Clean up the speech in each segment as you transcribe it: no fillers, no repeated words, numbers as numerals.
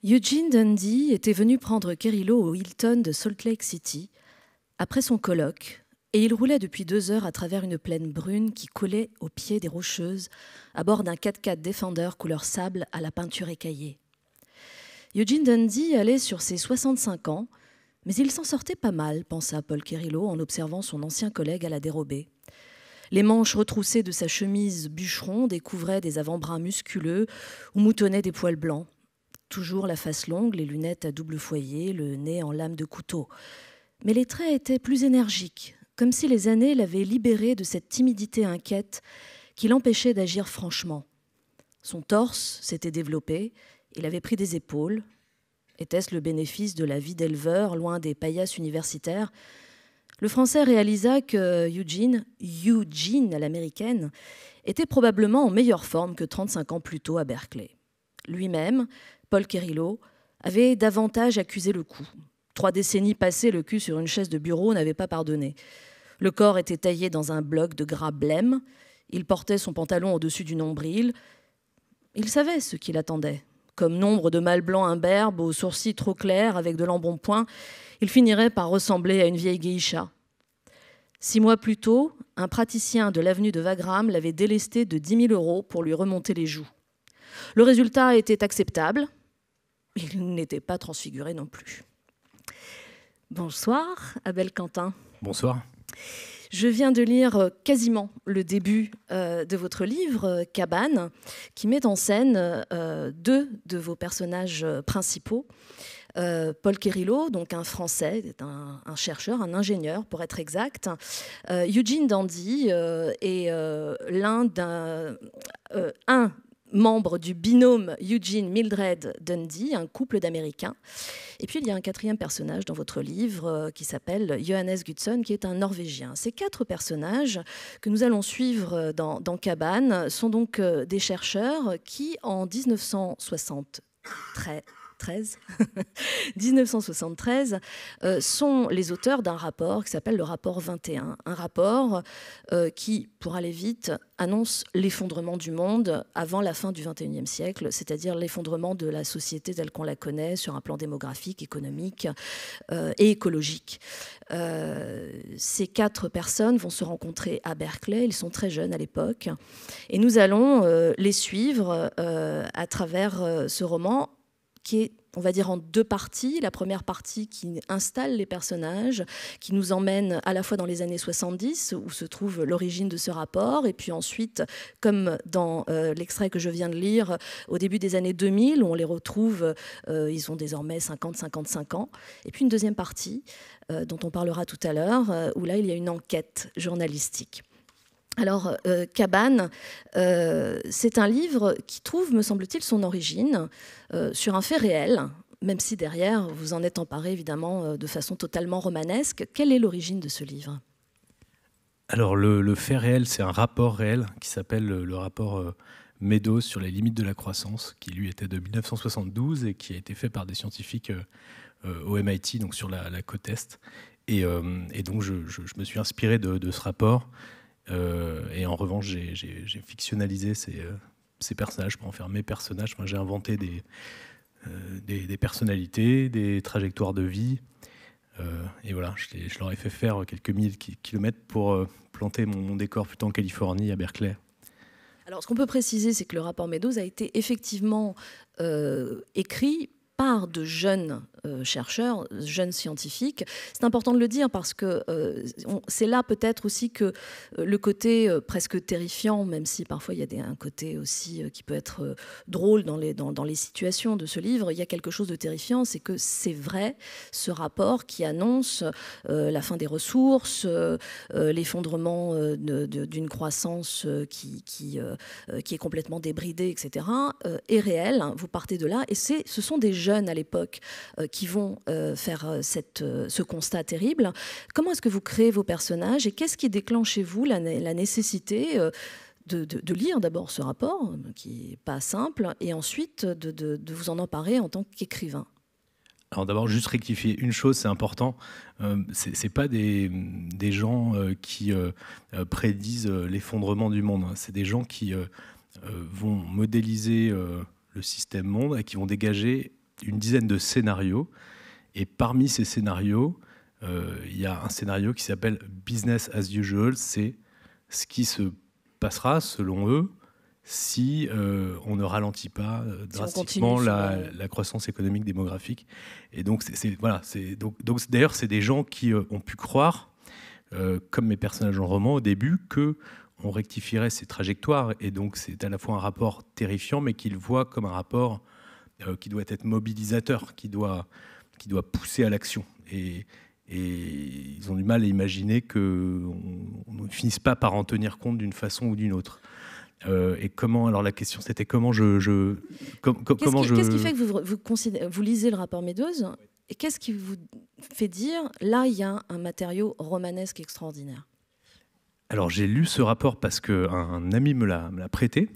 Eugene Dundee était venu prendre Kerillo au Hilton de Salt Lake City après son colloque, et il roulait depuis 2 heures à travers une plaine brune qui collait au pied des Rocheuses à bord d'un 4x4 Defender couleur sable à la peinture écaillée. Eugene Dundee allait sur ses 65 ans, mais il s'en sortait pas mal, pensa Paul Kerillo en observant son ancien collègue à la dérobée. Les manches retroussées de sa chemise bûcheron découvraient des avant-bras musculeux où moutonnaient des poils blancs. Toujours la face longue, les lunettes à double foyer, le nez en lame de couteau. Mais les traits étaient plus énergiques, comme si les années l'avaient libéré de cette timidité inquiète qui l'empêchait d'agir franchement. Son torse s'était développé, il avait pris des épaules. Était-ce le bénéfice de la vie d'éleveur, loin des paillasses universitaires ? Le Français réalisa que Eugene à l'américaine, était probablement en meilleure forme que 35 ans plus tôt à Berkeley. Lui-même, Paul Kerillo, avait davantage accusé le coup. 3 décennies passées, le cul sur une chaise de bureau n'avait pas pardonné. Le corps était taillé dans un bloc de gras blême. Il portait son pantalon au-dessus du nombril. Il savait ce qui l'attendait. Comme nombre de mâles blancs imberbes, aux sourcils trop clairs, avec de l'embonpoint, il finirait par ressembler à une vieille geisha. 6 mois plus tôt, un praticien de l'avenue de Wagram l'avait délesté de 10 000 € pour lui remonter les joues. Le résultat était acceptable. Il n'était pas transfiguré non plus. Bonsoir, Abel Quentin. Bonsoir. Je viens de lire quasiment le début de votre livre, Cabane, qui met en scène 2 de vos personnages principaux. Paul Kerillo, donc un Français, un chercheur, un ingénieur pour être exact. Eugene Dundee est un membre du binôme Eugene-Mildred Dundee, un couple d'Américains. Et puis il y a un 4e personnage dans votre livre qui s'appelle Johannes Gudson, qui est un Norvégien. Ces 4 personnages que nous allons suivre dans Cabane sont donc des chercheurs qui, en 1973, sont les auteurs d'un rapport qui s'appelle le rapport 21. Un rapport qui, pour aller vite, annonce l'effondrement du monde avant la fin du XXIe siècle, c'est-à-dire l'effondrement de la société telle qu'on la connaît sur un plan démographique, économique et écologique. Ces 4 personnes vont se rencontrer à Berkeley, ils sont très jeunes à l'époque, et nous allons les suivre à travers ce roman qui est, on va dire, en 2 parties. La première partie qui installe les personnages, qui nous emmène à la fois dans les années 70, où se trouve l'origine de ce rapport, et puis ensuite, comme dans l'extrait que je viens de lire, au début des années 2000, où on les retrouve, ils ont désormais 50-55 ans. Et puis une deuxième partie, dont on parlera tout à l'heure, où là, il y a une enquête journalistique. Alors, Cabane, c'est un livre qui trouve, me semble-t-il, son origine sur un fait réel, même si derrière, vous en êtes emparé, évidemment, de façon totalement romanesque. Quelle est l'origine de ce livre ? Alors, le fait réel, c'est un rapport réel qui s'appelle le rapport Meadows sur les limites de la croissance, qui, lui, était de 1972 et qui a été fait par des scientifiques au MIT, donc sur la côte Est. Et donc, je me suis inspiré de ce rapport. Et en revanche, j'ai fictionnalisé ces personnages pour en faire mes personnages. Moi, j'ai inventé des personnalités, des trajectoires de vie. Et voilà, je leur ai fait faire quelques milliers de kilomètres pour planter mon décor plutôt en Californie, à Berkeley. Alors, ce qu'on peut préciser, c'est que le rapport Meadows a été effectivement écrit par de jeunes chercheurs, jeunes scientifiques. C'est important de le dire parce que c'est là peut-être aussi que le côté presque terrifiant, même si parfois il y a un côté aussi qui peut être drôle dans les situations de ce livre, il y a quelque chose de terrifiant, c'est que c'est vrai, ce rapport qui annonce la fin des ressources, l'effondrement d'une croissance qui est complètement débridée, etc., est réel. Vous partez de là, et ce sont des jeunes à l'époque qui vont faire ce constat terrible. Comment est-ce que vous créez vos personnages et qu'est-ce qui déclenche chez vous la nécessité de lire d'abord ce rapport, qui n'est pas simple, et ensuite de vous en emparer en tant qu'écrivain? Alors d'abord, juste rectifier une chose, c'est important. C'est pas des gens qui prédisent l'effondrement du monde. C'est des gens qui vont modéliser le système monde et qui vont dégager une dizaine de scénarios. Et parmi ces scénarios, il y a un scénario qui s'appelle Business as usual. C'est ce qui se passera, selon eux, si on ne ralentit pas drastiquement la croissance économique démographique. Et donc, d'ailleurs, c'est des gens qui ont pu croire, comme mes personnages dans le roman au début, qu'on rectifierait ces trajectoires. Et donc, c'est à la fois un rapport terrifiant, mais qu'ils voient comme un rapport qui doit être mobilisateur, qui doit pousser à l'action. Et ils ont du mal à imaginer qu'on ne finisse pas par en tenir compte d'une façon ou d'une autre. Et comment, alors la question c'était comment Qu'est-ce qui fait que vous lisez le rapport Meadows et qu'est-ce qui vous fait dire là il y a un matériau romanesque extraordinaire? Alors j'ai lu ce rapport parce qu'un ami me l'a prêté,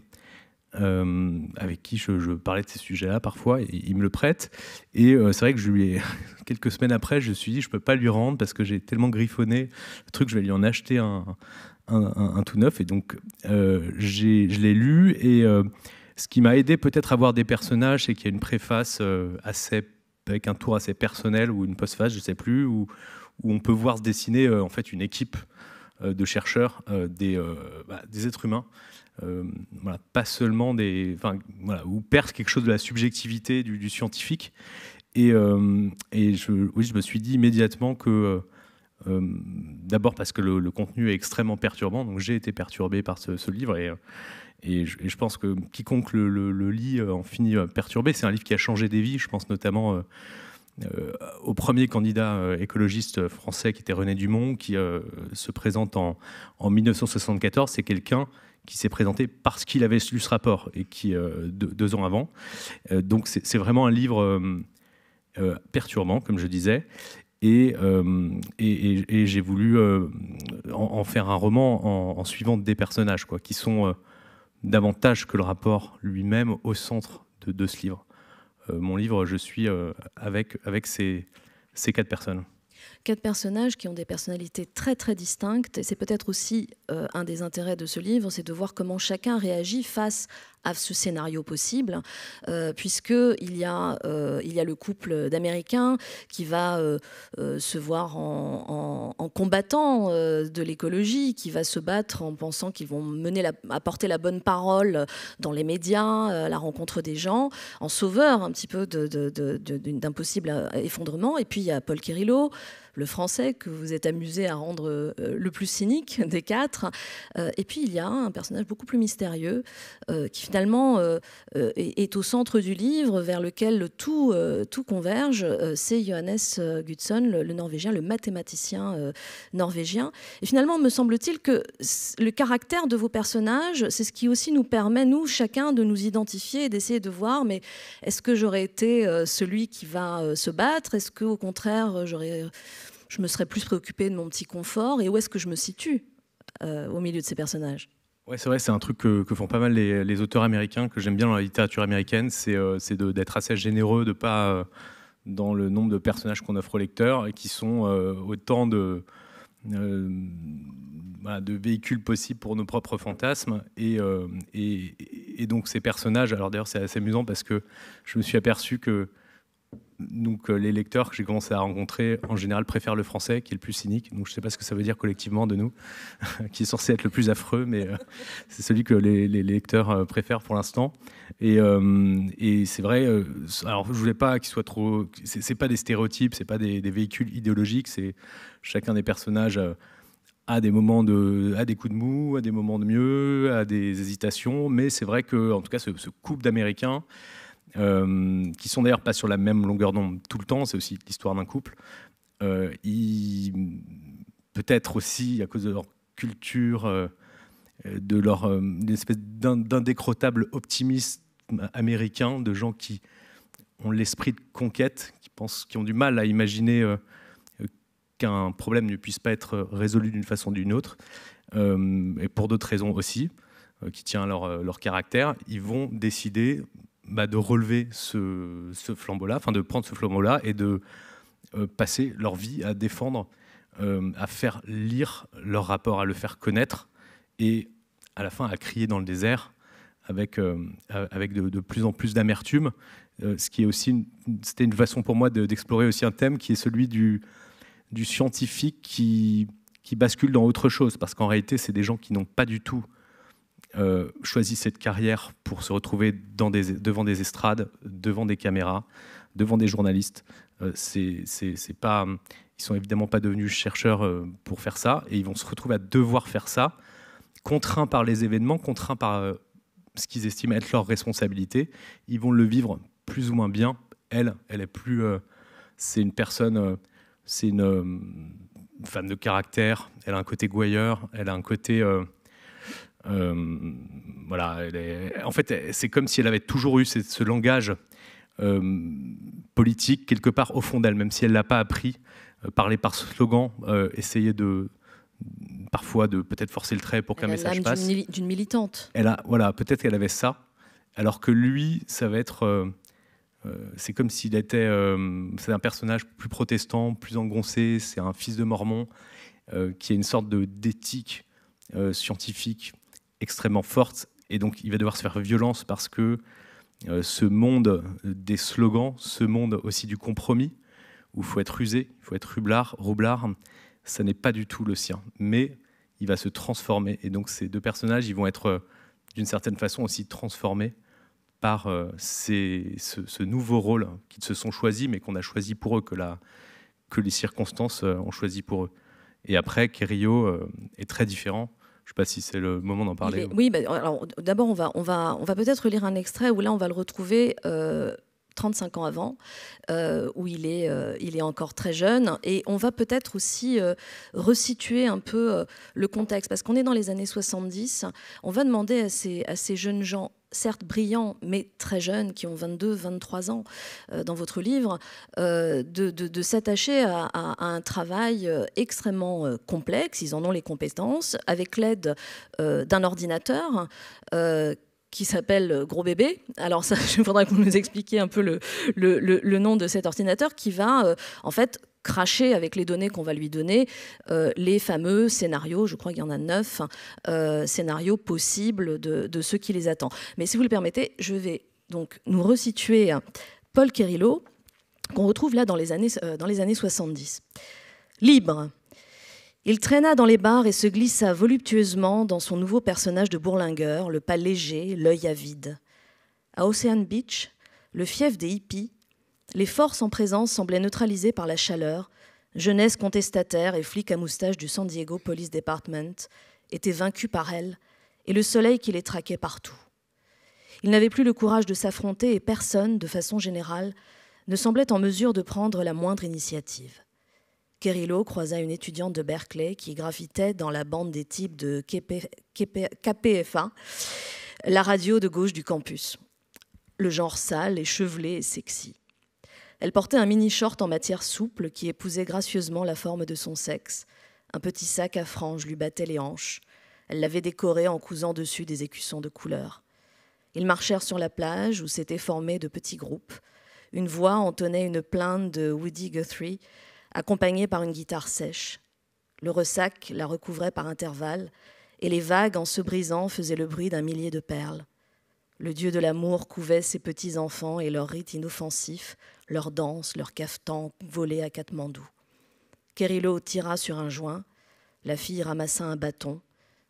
avec qui je parlais de ces sujets-là parfois, et il me le prête. Et c'est vrai que je lui ai, quelques semaines après, je me suis dit je peux pas lui rendre parce que j'ai tellement griffonné le truc, je vais lui en acheter un tout neuf. Et donc je l'ai lu, et ce qui m'a aidé peut-être à voir des personnages, c'est qu'il y a une préface avec un tour assez personnel, ou une postface, je sais plus, où on peut voir se dessiner en fait une équipe de chercheurs, des êtres humains, pas seulement où perce quelque chose de la subjectivité du scientifique. Et je me suis dit immédiatement que d'abord parce que le contenu est extrêmement perturbant, donc j'ai été perturbé par ce livre, et je pense que quiconque le lit en finit perturbé. C'est un livre qui a changé des vies. Je pense notamment au premier candidat écologiste français qui était René Dumont, qui se présente en 1974. C'est quelqu'un qui s'est présenté parce qu'il avait lu ce rapport, et qui 2 ans avant. Donc c'est vraiment un livre perturbant, comme je disais. Et j'ai voulu en faire un roman en suivant des personnages, qui sont davantage que le rapport lui-même au centre de ce livre. Mon livre, je suis avec ces 4 personnes. 4 personnages qui ont des personnalités très très distinctes, et c'est peut-être aussi un des intérêts de ce livre, c'est de voir comment chacun réagit face à ce scénario possible, puisqu'il y a le couple d'Américains qui va se voir en combattant de l'écologie, qui va se battre en pensant qu'ils vont apporter la bonne parole dans les médias, à la rencontre des gens, en sauveur un petit peu d'un possible effondrement. Et puis il y a Paul Quérillot, le Français que vous êtes amusé à rendre le plus cynique des 4. Et puis il y a un personnage beaucoup plus mystérieux qui finalement est au centre du livre, vers lequel tout converge. C'est Johannes Gutzon, le Norvégien, le mathématicien norvégien. Et finalement, me semble-t-il que le caractère de vos personnages, c'est ce qui aussi nous permet, nous, chacun, de nous identifier et d'essayer de voir, mais est-ce que j'aurais été celui qui va se battre? Est-ce qu'au contraire, je me serais plus préoccupée de mon petit confort? Et où est-ce que je me situe au milieu de ces personnages? Ouais, c'est vrai, c'est un truc que font pas mal les auteurs américains, que j'aime bien dans la littérature américaine, c'est d'être assez généreux, de pas dans le nombre de personnages qu'on offre aux lecteurs, et qui sont autant de véhicules possibles pour nos propres fantasmes. Et donc ces personnages, alors d'ailleurs c'est assez amusant parce que je me suis aperçu que les lecteurs que j'ai commencé à rencontrer, en général, préfèrent le français, qui est le plus cynique. Donc je ne sais pas ce que ça veut dire collectivement de nous, qui est censé être le plus affreux, mais c'est celui que les lecteurs préfèrent pour l'instant. Et c'est vrai, alors je ne voulais pas qu'il soit trop... C'est pas des stéréotypes, c'est pas des véhicules idéologiques, c'est chacun des personnages a des moments a des coups de mou, a des moments de mieux, a des hésitations, mais c'est vrai que, en tout cas, ce couple d'Américains, qui sont d'ailleurs pas sur la même longueur d'onde tout le temps, c'est aussi l'histoire d'un couple, peut-être aussi à cause de leur culture, de leur une espèce d'indécrottable optimisme américain, de gens qui ont l'esprit de conquête, qui ont du mal à imaginer qu'un problème ne puisse pas être résolu d'une façon ou d'une autre, et pour d'autres raisons aussi, qui tient à leur caractère, ils vont décider de relever ce flambeau-là, enfin de prendre ce flambeau-là et de passer leur vie à défendre, à faire lire leur rapport, à le faire connaître, et à la fin à crier dans le désert, avec de plus en plus d'amertume, ce qui est aussi c'était une façon pour moi d'explorer aussi un thème qui est celui du scientifique qui bascule dans autre chose, parce qu'en réalité, c'est des gens qui n'ont pas du tout choisi cette carrière pour se retrouver devant des estrades, devant des caméras, devant des journalistes. C'est pas, ils sont évidemment pas devenus chercheurs pour faire ça, et ils vont se retrouver à devoir faire ça, contraints par les événements, contraints par ce qu'ils estiment être leur responsabilité. Ils vont le vivre plus ou moins bien. Elle est plus... c'est une personne... c'est une femme de caractère. Elle a un côté gouailleur. Elle a un côté... voilà. En fait, c'est comme si elle avait toujours eu ce langage politique quelque part au fond d'elle, même si elle ne l'a pas appris. Parler par slogan, essayer parfois de peut-être forcer le trait pour qu'un message passe. D'une militante. Voilà, peut-être qu'elle avait ça, alors que lui, ça va être... c'est comme s'il était... c'est un personnage plus protestant, plus engoncé, c'est un fils de mormon, qui a une sorte d'éthique scientifique extrêmement forte, et donc il va devoir se faire violence parce que ce monde des slogans, ce monde aussi du compromis, où il faut être rusé, il faut être roublard, ça n'est pas du tout le sien. Mais il va se transformer. Et donc ces deux personnages, ils vont être d'une certaine façon aussi transformés par ce nouveau rôle qu'ils se sont choisis, mais qu'on a choisi pour eux, que les circonstances ont choisi pour eux. Et après, Querillo est très différent. Je ne sais pas si c'est le moment d'en parler. Oui, alors d'abord, on va peut-être lire un extrait où là, on va le retrouver 35 ans avant, où il est encore très jeune. Et on va peut-être aussi resituer un peu le contexte, parce qu'on est dans les années 70. On va demander à ces jeunes gens, certes brillants, mais très jeunes, qui ont 22, 23 ans dans votre livre, de s'attacher à un travail extrêmement complexe. Ils en ont les compétences, avec l'aide d'un ordinateur qui s'appelle Gros Bébé. Alors ça, il faudra que vous nous expliquiez un peu le nom de cet ordinateur qui va en fait cracher avec les données qu'on va lui donner les fameux scénarios, je crois qu'il y en a 9 scénarios possibles de ceux qui les attendent. Mais si vous le permettez, je vais donc nous resituer Paul Querillo, qu'on retrouve là dans les années 70. Libre. Il traîna dans les bars et se glissa voluptueusement dans son nouveau personnage de bourlingueur, le pas léger, l'œil avide. À Ocean Beach, le fief des hippies, les forces en présence semblaient neutralisées par la chaleur. Jeunesse contestataire et flics à moustache du San Diego Police Department étaient vaincus par elle et le soleil qui les traquait partout. Ils n'avaient plus le courage de s'affronter et personne, de façon générale, ne semblait en mesure de prendre la moindre initiative. Querillo croisa une étudiante de Berkeley qui graffitait dans la bande des types de KPFA, la radio de gauche du campus. Le genre sale, échevelé et sexy. Elle portait un mini-short en matière souple qui épousait gracieusement la forme de son sexe. Un petit sac à franges lui battait les hanches. Elle l'avait décoré en cousant dessus des écussons de couleur. Ils marchèrent sur la plage où s'étaient formés de petits groupes. Une voix entonnait une plainte de Woody Guthrie, accompagnée par une guitare sèche. Le ressac la recouvrait par intervalles, et les vagues, en se brisant, faisaient le bruit d'un millier de perles. Le dieu de l'amour couvait ses petits-enfants et leurs rites inoffensifs, leurs danses, leurs cafetans volés à Katmandou. Querillo tira sur un joint, la fille ramassa un bâton.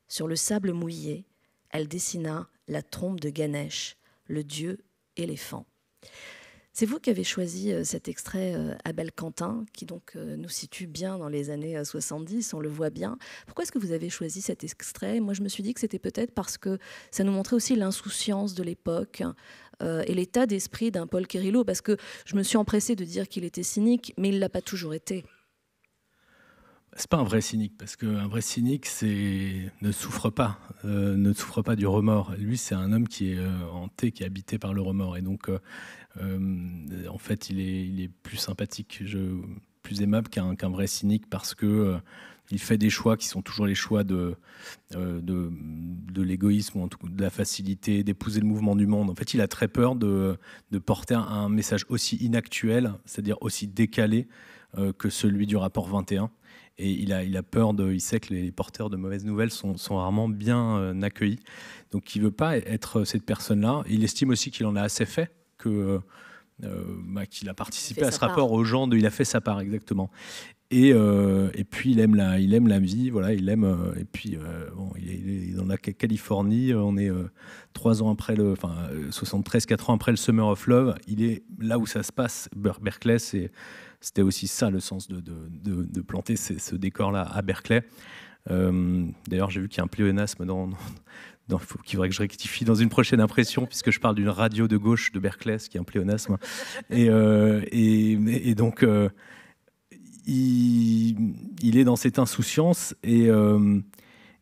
Sur le sable mouillé, elle dessina la trompe de Ganesh, le dieu éléphant. C'est vous qui avez choisi cet extrait, Abel Quentin, qui donc nous situe bien dans les années 70, on le voit bien. Pourquoi est-ce que vous avez choisi cet extrait ? Moi, je me suis dit que c'était peut-être parce que ça nous montrait aussi l'insouciance de l'époque et l'état d'esprit d'un Paul Querillo, parce que je me suis empressée de dire qu'il était cynique, mais il ne l'a pas toujours été. C'est pas un vrai cynique, parce qu'un vrai cynique ne souffre pas du remords. Lui, c'est un homme qui est hanté, qui est habité par le remords. Et donc, en fait, il est plus sympathique, plus aimable qu'un vrai cynique, parce que il fait des choix qui sont toujours les choix de l'égoïsme, ou en tout cas de la facilité, d'épouser le mouvement du monde. En fait, il a très peur de porter un message aussi inactuel, c'est-à-dire aussi décalé que celui du rapport 21. Et il a peur il sait que les porteurs de mauvaises nouvelles sont rarement bien accueillis. Donc il ne veut pas être cette personne-là. Il estime aussi qu'il en a assez fait, qu'il a participé à ce rapport aux gens, il a fait sa part, exactement. Et puis il aime la vie, voilà, il aime. Et puis bon, il est dans la Californie. On est 3 ans après 73, 4 ans après le Summer of Love. Il est là où ça se passe. Berkeley, c'était aussi ça le sens de planter ce décor-là à Berkeley. D'ailleurs, j'ai vu qu'il y a un pléonasme qu'il faudrait que je rectifie dans une prochaine impression, puisque je parle d'une radio de gauche de Berkeley, ce qui est un pléonasme. Et donc. Il est dans cette insouciance et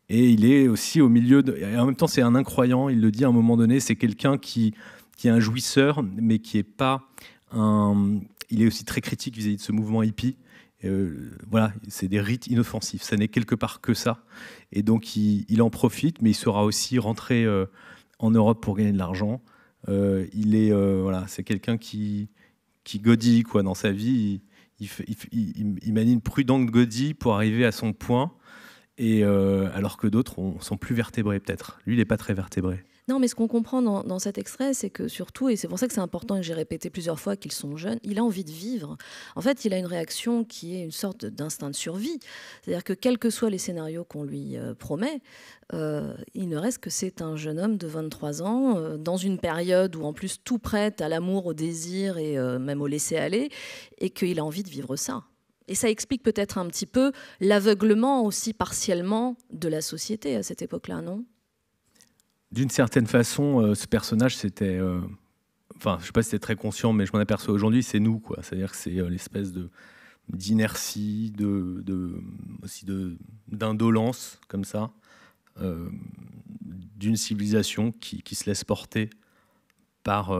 il est aussi au milieu et en même temps c'est un incroyant, il le dit à un moment donné, c'est quelqu'un qui est un jouisseur mais qui est pas il est aussi très critique vis-à-vis de ce mouvement hippie. Voilà, c'est des rites inoffensifs, ça n'est quelque part que ça, et donc il en profite, mais il saura aussi rentrer en Europe pour gagner de l'argent. Voilà, c'est quelqu'un qui godille quoi dans sa vie. Il manie une prudente godille pour arriver à son point, et alors que d'autres sont plus vertébrés peut-être. Lui, il n'est pas très vertébré. Non, mais ce qu'on comprend dans cet extrait, c'est que surtout, et c'est pour ça que c'est important et que j'ai répété plusieurs fois qu'ils sont jeunes, il a envie de vivre. En fait, il a une réaction qui est une sorte d'instinct de survie. C'est-à-dire que quels que soient les scénarios qu'on lui promet, il ne reste que c'est un jeune homme de 23 ans, dans une période où en plus tout prête à l'amour, au désir et même au laisser-aller, et qu'il a envie de vivre ça. Et ça explique peut-être un petit peu l'aveuglement aussi partiellement de la société à cette époque-là, non ? D'une certaine façon, ce personnage, c'était... Enfin, je ne sais pas si c'était très conscient, mais je m'en aperçois aujourd'hui, c'est nous, quoi. C'est-à-dire que c'est l'espèce d'inertie, aussi d'indolence, comme ça, d'une civilisation qui se laisse porter par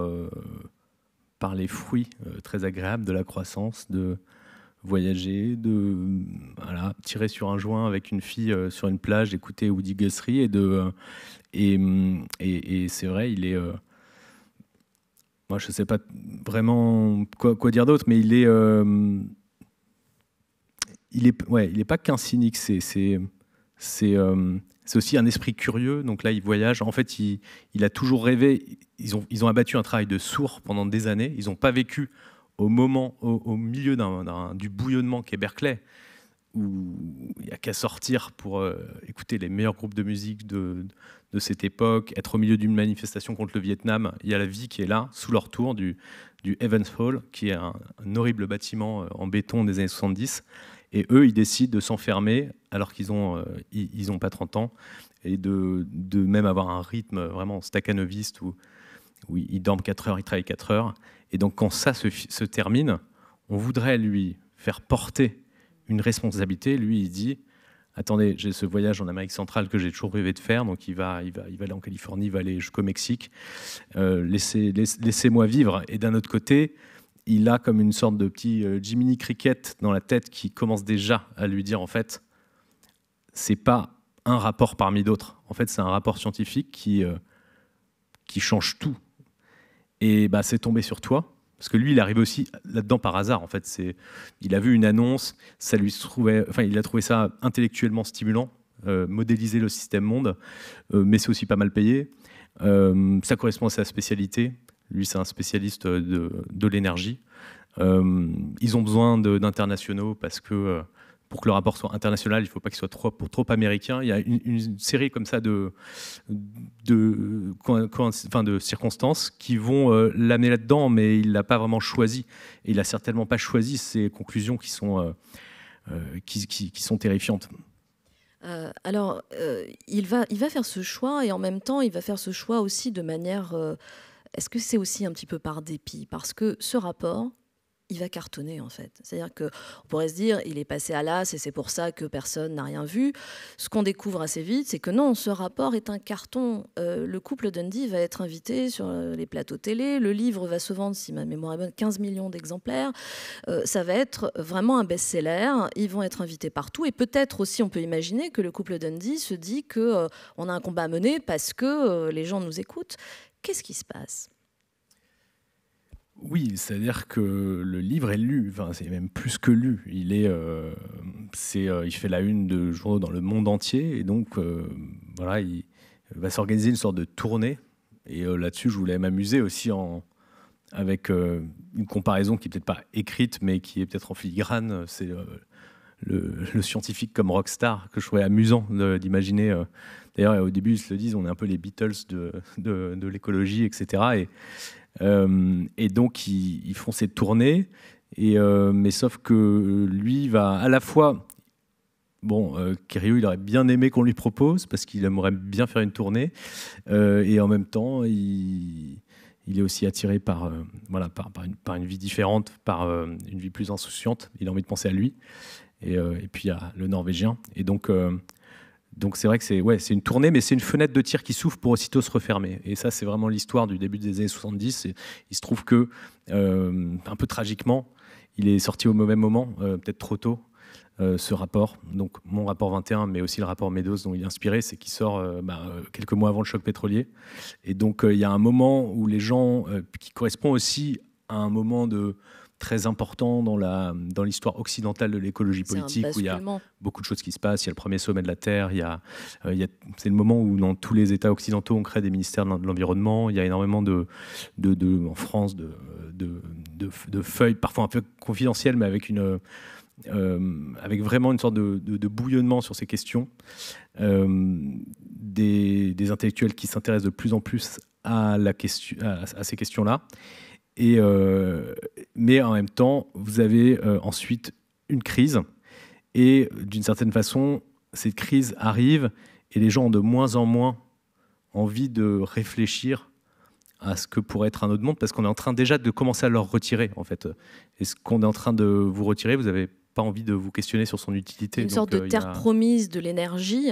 les fruits très agréables de la croissance, de voyager, voilà, tirer sur un joint avec une fille sur une plage, écouter Woody Guthrie, et c'est vrai, il est... moi, je ne sais pas vraiment quoi dire d'autre, mais il est pas qu'un cynique, c'est aussi un esprit curieux. Donc là, il voyage. En fait, il a toujours rêvé. Ils ont abattu un travail de sourd pendant des années. Ils n'ont pas vécu au milieu du bouillonnement qu'est Berkeley, où il n'y a qu'à sortir pour écouter les meilleurs groupes de musique de cette époque, être au milieu d'une manifestation contre le Vietnam. Il y a la vie qui est là, sous leur tour, du Evans Hall, qui est un horrible bâtiment en béton des années 70. Et eux, ils décident de s'enfermer, alors qu'ils n'ont pas 30 ans, et de même avoir un rythme vraiment stakhanoviste, où ils dorment 4 heures, ils travaillent 4 heures. Et donc, quand ça se termine, on voudrait lui faire porter une responsabilité. Lui, il dit, attendez, j'ai ce voyage en Amérique centrale que j'ai toujours rêvé de faire, donc il va aller en Californie, il va aller jusqu'au Mexique, laissez-moi vivre. Et d'un autre côté, il a comme une sorte de petit Jiminy Cricket dans la tête qui commence déjà à lui dire, en fait, c'est pas un rapport parmi d'autres. En fait, c'est un rapport scientifique qui change tout. Et bah, c'est tombé sur toi. Parce que lui, il arrive aussi là-dedans par hasard. En fait, il a vu une annonce, il a trouvé ça intellectuellement stimulant, modéliser le système monde, mais c'est aussi pas mal payé. Ça correspond à sa spécialité. Lui, c'est un spécialiste de l'énergie. Ils ont besoin d'internationaux parce que pour que le rapport soit international, il ne faut pas qu'il soit trop américain. Il y a une série comme ça de circonstances qui vont l'amener là-dedans, mais il ne l'a pas vraiment choisi. Et il n'a certainement pas choisi ces conclusions qui sont terrifiantes. Alors, il va faire ce choix, et en même temps, il va faire ce choix aussi de manière... est-ce que c'est aussi un petit peu par dépit ? Parce que ce rapport... il va cartonner, en fait. C'est-à-dire qu'on pourrait se dire, il est passé à l'as et c'est pour ça que personne n'a rien vu. Ce qu'on découvre assez vite, c'est que non, ce rapport est un carton. Le couple Dundee va être invité sur les plateaux télé. Le livre va se vendre, si ma mémoire est bonne, 15 millions d'exemplaires. Ça va être vraiment un best-seller. Ils vont être invités partout. Et peut-être aussi, on peut imaginer que le couple Dundee se dit qu'on a un combat à mener parce que les gens nous écoutent. Qu'est-ce qui se passe ? Oui, c'est-à-dire que le livre est lu, enfin, c'est même plus que lu. Il fait la une de journaux dans le monde entier, et donc voilà, il va s'organiser une sorte de tournée. Et là-dessus, je voulais m'amuser aussi avec une comparaison qui n'est peut-être pas écrite, mais qui est peut-être en filigrane. C'est le scientifique comme rockstar que je trouvais amusant d'imaginer. D'ailleurs, au début, ils se le disent, on est un peu les Beatles de l'écologie, etc. Et donc, ils font cette tournée, mais sauf que lui va à la fois... Bon, Quérillot, il aurait bien aimé qu'on lui propose, parce qu'il aimerait bien faire une tournée, et en même temps, il est aussi attiré par une vie différente, par une vie plus insouciante. Il a envie de penser à lui, et puis à le Norvégien. Et donc c'est vrai que c'est une tournée, mais c'est une fenêtre de tir qui s'ouvre pour aussitôt se refermer. Et ça, c'est vraiment l'histoire du début des années 70. Et il se trouve que, un peu tragiquement, il est sorti au mauvais moment, peut-être trop tôt, ce rapport. Donc mon rapport 21, mais aussi le rapport Meadows dont il est inspiré, c'est qu'il sort quelques mois avant le choc pétrolier. Et donc il y a un moment où les gens, qui correspond aussi à un moment très important dans l'histoire occidentale de l'écologie politique, où il y a beaucoup de choses qui se passent. Il y a le premier sommet de la Terre, c'est le moment où dans tous les États occidentaux on crée des ministères de l'environnement. Il y a énormément en France de feuilles, parfois un peu confidentielles, mais avec vraiment une sorte de bouillonnement sur ces questions. Des intellectuels qui s'intéressent de plus en plus à ces questions-là. Mais en même temps, vous avez ensuite une crise, et d'une certaine façon, cette crise arrive et les gens ont de moins en moins envie de réfléchir à ce que pourrait être un autre monde, parce qu'on est en train déjà de commencer à leur retirer, en fait. Est-ce qu'on est en train de vous retirer? Vous n'avez pas envie de vous questionner sur son utilité. Une sorte de terre promise de l'énergie,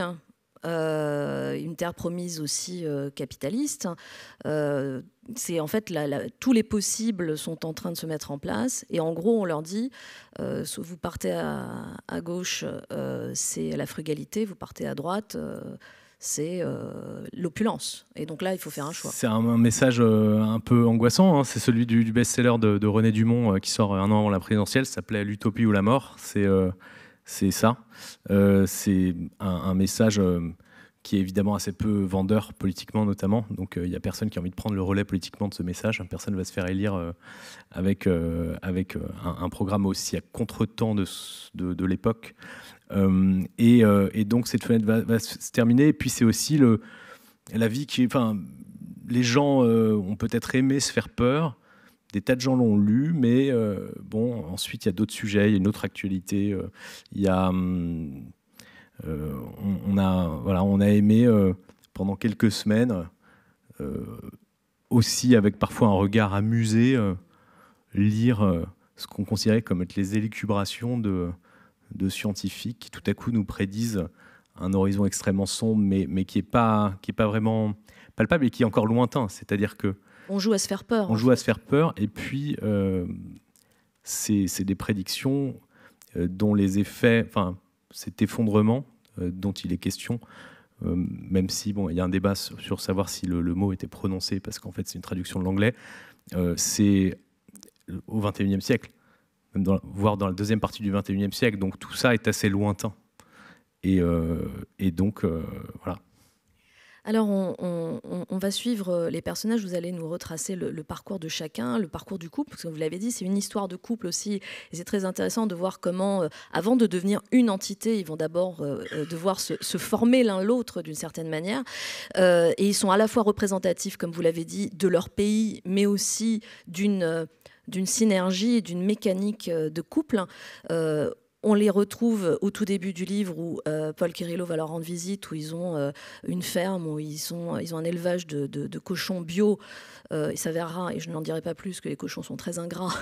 une terre promise aussi capitaliste. C'est en fait tous les possibles sont en train de se mettre en place, et en gros on leur dit vous partez à gauche, c'est la frugalité, vous partez à droite, c'est l'opulence. Et donc là, il faut faire un choix. C'est un message un peu angoissant, hein. C'est celui du best-seller de René Dumont qui sort un an avant la présidentielle. Ça s'appelait L'utopie ou la mort. C'est ça. C'est un message qui est évidemment assez peu vendeur politiquement notamment. Donc il n'y a personne qui a envie de prendre le relais politiquement de ce message. Personne ne va se faire élire avec un programme aussi à contre-temps de l'époque. Et donc cette fenêtre va se terminer. Et puis c'est aussi la vie qui... Enfin, les gens ont peut-être aimé se faire peur. Des tas de gens l'ont lu, mais bon, ensuite il y a d'autres sujets, il y a une autre actualité. Il y a... on a aimé pendant quelques semaines, aussi avec parfois un regard amusé, lire ce qu'on considérait comme être les élucubrations de scientifiques qui tout à coup nous prédisent un horizon extrêmement sombre, mais qui est pas vraiment palpable et qui est encore lointain. C'est-à-dire que on joue à se faire peur. On joue à se faire peur, et puis c'est des prédictions dont les effets, enfin cet effondrement dont il est question, même si bon, il y a un débat sur savoir si le mot était prononcé, parce qu'en fait c'est une traduction de l'anglais, c'est au XXIe siècle, voire dans la deuxième partie du XXIe siècle, donc tout ça est assez lointain. Et donc, voilà. Alors, on va suivre les personnages. Vous allez nous retracer le parcours de chacun, le parcours du couple, parce que vous l'avez dit, c'est une histoire de couple aussi. Et c'est très intéressant de voir comment, avant de devenir une entité, ils vont d'abord devoir se former l'un l'autre d'une certaine manière. Et ils sont à la fois représentatifs, comme vous l'avez dit, de leur pays, mais aussi d'une synergie et d'une mécanique de couple. On les retrouve au tout début du livre où Paul Quérillot va leur rendre visite, où ils ont une ferme, où ils ont un élevage de cochons bio. Il s'avérera, et je n'en dirai pas plus, que les cochons sont très ingrats,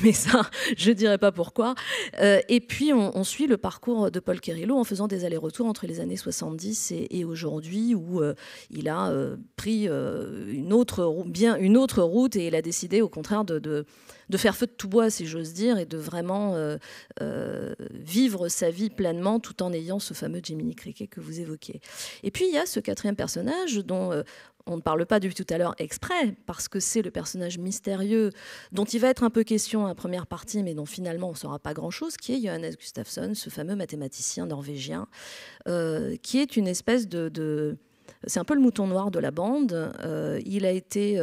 mais ça, je ne dirai pas pourquoi. Et puis, on suit le parcours de Paul Quérillot en faisant des allers-retours entre les années 70 et aujourd'hui, où il a pris une autre route, et il a décidé, au contraire, de faire feu de tout bois, si j'ose dire, et de vraiment vivre sa vie pleinement tout en ayant ce fameux Jiminy Cricket que vous évoquez. Et puis il y a ce quatrième personnage dont on ne parle pas depuis tout à l'heure exprès, parce que c'est le personnage mystérieux dont il va être un peu question à la première partie, mais dont finalement on ne saura pas grand-chose, qui est Johannes Gustafsson, ce fameux mathématicien norvégien, qui est une espèce c'est un peu le mouton noir de la bande. Il a été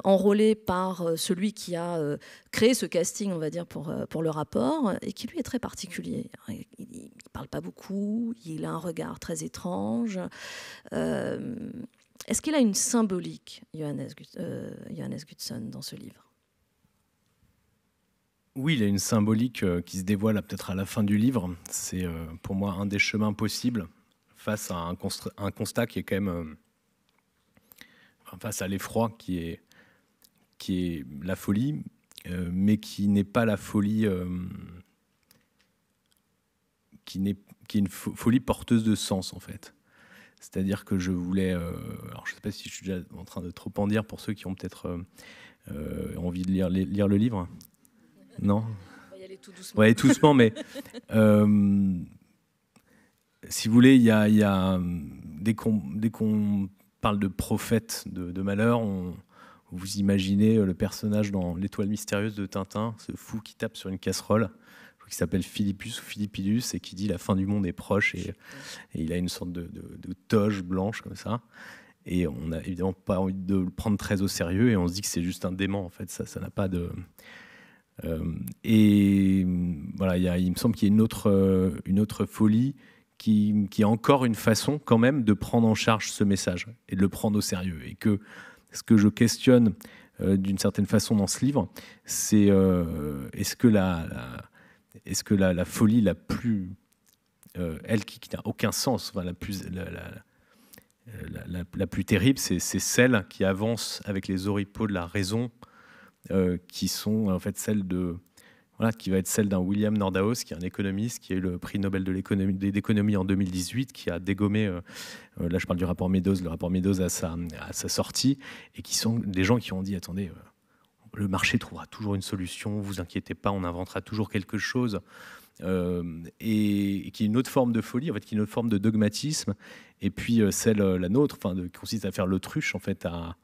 enrôlé par celui qui a créé ce casting, on va dire, pour le rapport, et qui lui est très particulier. Il ne parle pas beaucoup, il a un regard très étrange. Est-ce qu'il a une symbolique, Johannes Gustafsson, dans ce livre ? Oui, il a une symbolique qui se dévoile peut-être à la fin du livre. C'est pour moi un des chemins possibles face à un constat qui est quand même... face à l'effroi qui est la folie, mais qui n'est pas la folie... qui est une folie porteuse de sens, en fait. C'est-à-dire que je voulais... alors, je ne sais pas si je suis déjà en train de trop en dire pour ceux qui ont peut-être envie de lire le livre. Non ? On va y aller tout doucement. Ouais, tout doucement, mais... si vous voulez, il y a dès qu'on parle de prophète de malheur, vous imaginez le personnage dans L'Étoile mystérieuse de Tintin, ce fou qui tape sur une casserole, qui s'appelle Philippus ou Philippidus, et qui dit la fin du monde est proche, et il a une sorte de toge blanche comme ça, et on n'a évidemment pas envie de le prendre très au sérieux, et on se dit que c'est juste un dément, en fait, ça n'a pas de... et voilà, il me semble qu'il y a une autre folie qui est encore une façon quand même de prendre en charge ce message et de le prendre au sérieux. Et que ce que je questionne d'une certaine façon dans ce livre, c'est est-ce que la folie la plus... elle qui n'a aucun sens, enfin, la plus terrible, c'est celle qui avance avec les oripeaux de la raison, qui sont en fait celles de... Voilà, qui va être celle d'un William Nordhaus, qui est un économiste, qui a eu le prix Nobel d'économie en 2018, qui a dégommé, là je parle du rapport Meadows, le rapport Meadows à sa sortie, et qui sont des gens qui ont dit, attendez, le marché trouvera toujours une solution, vous inquiétez pas, on inventera toujours quelque chose, et qui est une autre forme de folie, en fait, qui est une autre forme de dogmatisme, et puis la nôtre, enfin, qui consiste à faire l'autruche, en fait, à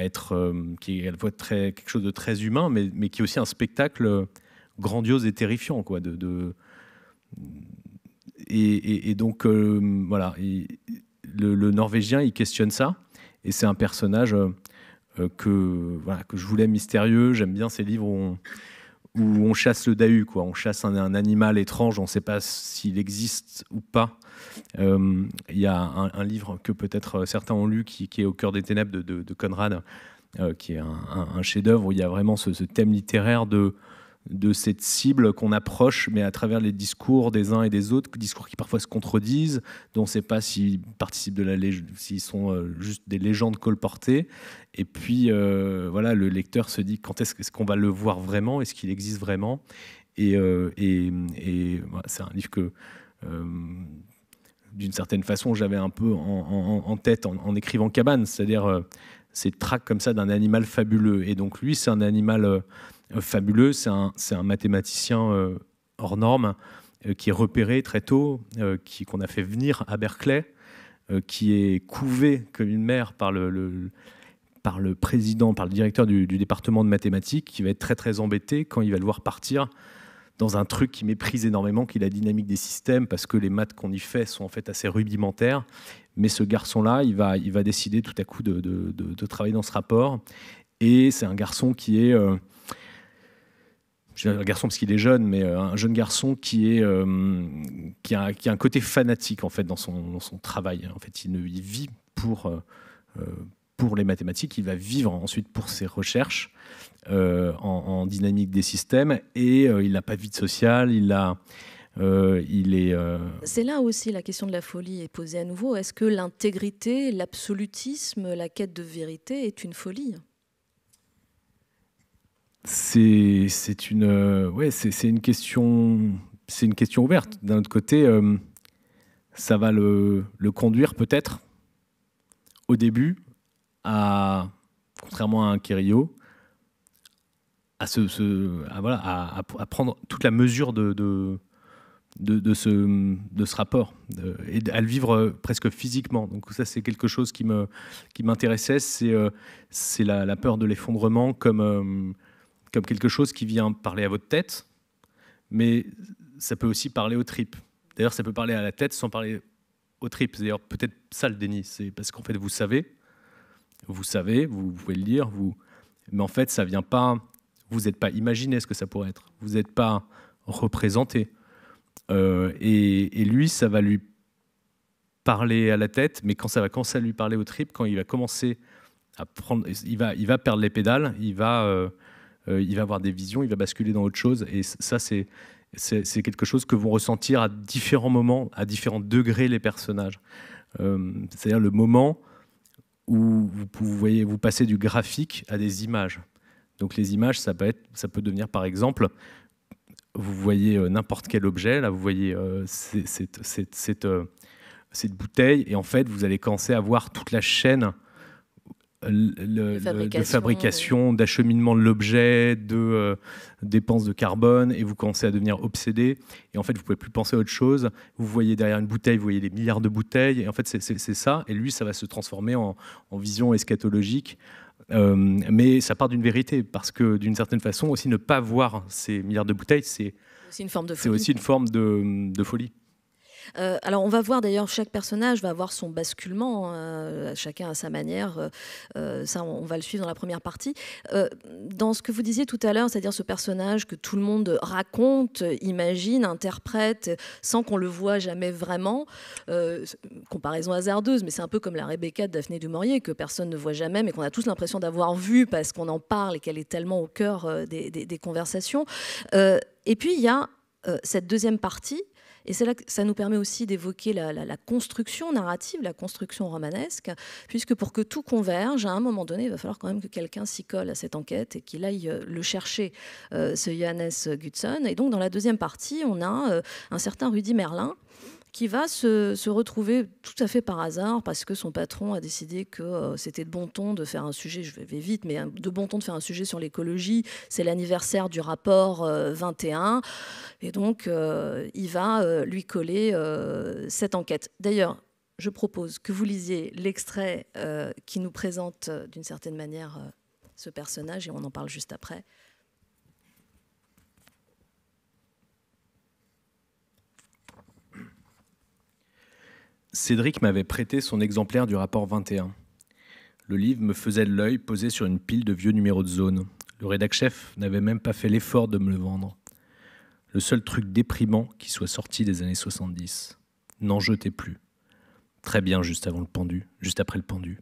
être, qui est à la fois quelque chose de très humain, mais qui est aussi un spectacle grandiose et terrifiant, quoi, et donc voilà, le Norvégien, il questionne ça, et c'est un personnage que je voulais mystérieux. J'aime bien ces livres où on chasse le dahu, quoi. On chasse un animal étrange, on ne sait pas s'il existe ou pas. Il y a un livre que peut-être certains ont lu qui est Au cœur des ténèbres de Conrad, qui est un chef-d'œuvre où il y a vraiment ce thème littéraire de cette cible qu'on approche, mais à travers les discours des uns et des autres, discours qui parfois se contredisent, dont on ne sait pas s'ils participent s'ils sont juste des légendes colportées. Et puis, voilà, le lecteur se dit quand est-ce qu'on va le voir vraiment, est-ce qu'il existe vraiment. Et voilà, c'est un livre que, d'une certaine façon, j'avais un peu en tête en écrivant Cabane, c'est-à-dire ces traces comme ça d'un animal fabuleux. Et donc lui, c'est un animal fabuleux, c'est un mathématicien hors norme qui est repéré très tôt, qu'on a fait venir à Berkeley, qui est couvé comme une mère par le président, par le directeur du département de mathématiques, qui va être très très embêté quand il va le voir partir dans un truc qui méprise énormément, qui est la dynamique des systèmes, parce que les maths qu'on y fait sont en fait assez rudimentaires. Mais ce garçon-là, il va décider tout à coup de travailler dans ce rapport. Et c'est un garçon qui est... un garçon parce qu'il est jeune, mais un jeune garçon qui a un côté fanatique en fait dans son travail. En fait, il vit pour les mathématiques, il va vivre ensuite pour ses recherches en dynamique des systèmes, et il n'a pas de vie sociale, C'est là aussi la question de la folie est posée à nouveau. Est-ce que l'intégrité, l'absolutisme, la quête de vérité est une folie ? C'est une question ouverte. D'un autre côté, ça va le conduire peut-être au début contrairement à un Querio, à prendre toute la mesure de ce rapport et à le vivre presque physiquement. Donc ça, c'est quelque chose qui m'intéressait, c'est la peur de l'effondrement comme quelque chose qui vient parler à votre tête, mais ça peut aussi parler aux tripes. D'ailleurs, ça peut parler à la tête sans parler aux tripes. C'est d'ailleurs peut-être ça le déni, c'est parce qu'en fait, vous savez, vous pouvez le dire, mais en fait, ça vient pas, vous n'êtes pas imaginé ce que ça pourrait être, vous n'êtes pas représenté. Et lui, ça va lui parler à la tête, mais quand ça va commencer à lui parler aux tripes, quand il va commencer à prendre, il va perdre les pédales, il va avoir des visions, il va basculer dans autre chose. Et ça, c'est quelque chose que vont ressentir à différents moments, à différents degrés les personnages. C'est-à-dire le moment où vous passez du graphique à des images. Donc les images, ça peut devenir par exemple, vous voyez n'importe quel objet, là vous voyez cette bouteille, et en fait vous allez commencer à voir toute la chaîne de fabrication, d'acheminement de l'objet, de dépenses de carbone, et vous commencez à devenir obsédé, et en fait vous ne pouvez plus penser à autre chose. Vous voyez derrière une bouteille, vous voyez des milliards de bouteilles, et en fait c'est ça, et lui ça va se transformer en vision eschatologique. Mais ça part d'une vérité, parce que d'une certaine façon aussi ne pas voir ces milliards de bouteilles, c'est aussi une forme de folie. C'est aussi une forme de folie. Alors on va voir d'ailleurs, chaque personnage va avoir son basculement, chacun à sa manière, ça on va le suivre dans la première partie. Dans ce que vous disiez tout à l'heure, c'est-à-dire ce personnage que tout le monde raconte, imagine, interprète, sans qu'on le voit jamais vraiment, comparaison hasardeuse, mais c'est un peu comme la Rebecca de Daphné du Maurier, que personne ne voit jamais, mais qu'on a tous l'impression d'avoir vu parce qu'on en parle et qu'elle est tellement au cœur des conversations. Et puis il y a cette deuxième partie. Et c'est là que ça nous permet aussi d'évoquer la construction narrative, la construction romanesque, puisque pour que tout converge, à un moment donné, il va falloir quand même que quelqu'un s'y colle à cette enquête et qu'il aille le chercher, ce Johannes Gutzon. Et donc, dans la deuxième partie, on a un certain Rudy Merlin, qui va se retrouver tout à fait par hasard parce que son patron a décidé que c'était de bon ton de faire un sujet, je vais vite, mais de bon ton de faire un sujet sur l'écologie. C'est l'anniversaire du rapport 21. Et donc, il va lui coller cette enquête. D'ailleurs, je propose que vous lisiez l'extrait qui nous présente d'une certaine manière ce personnage et on en parle juste après. Cédric m'avait prêté son exemplaire du rapport 21. Le livre me faisait de l'œil posé sur une pile de vieux numéros de zone. Le rédac-chef n'avait même pas fait l'effort de me le vendre. Le seul truc déprimant qui soit sorti des années 70. N'en jetez plus. Très bien juste après le pendu.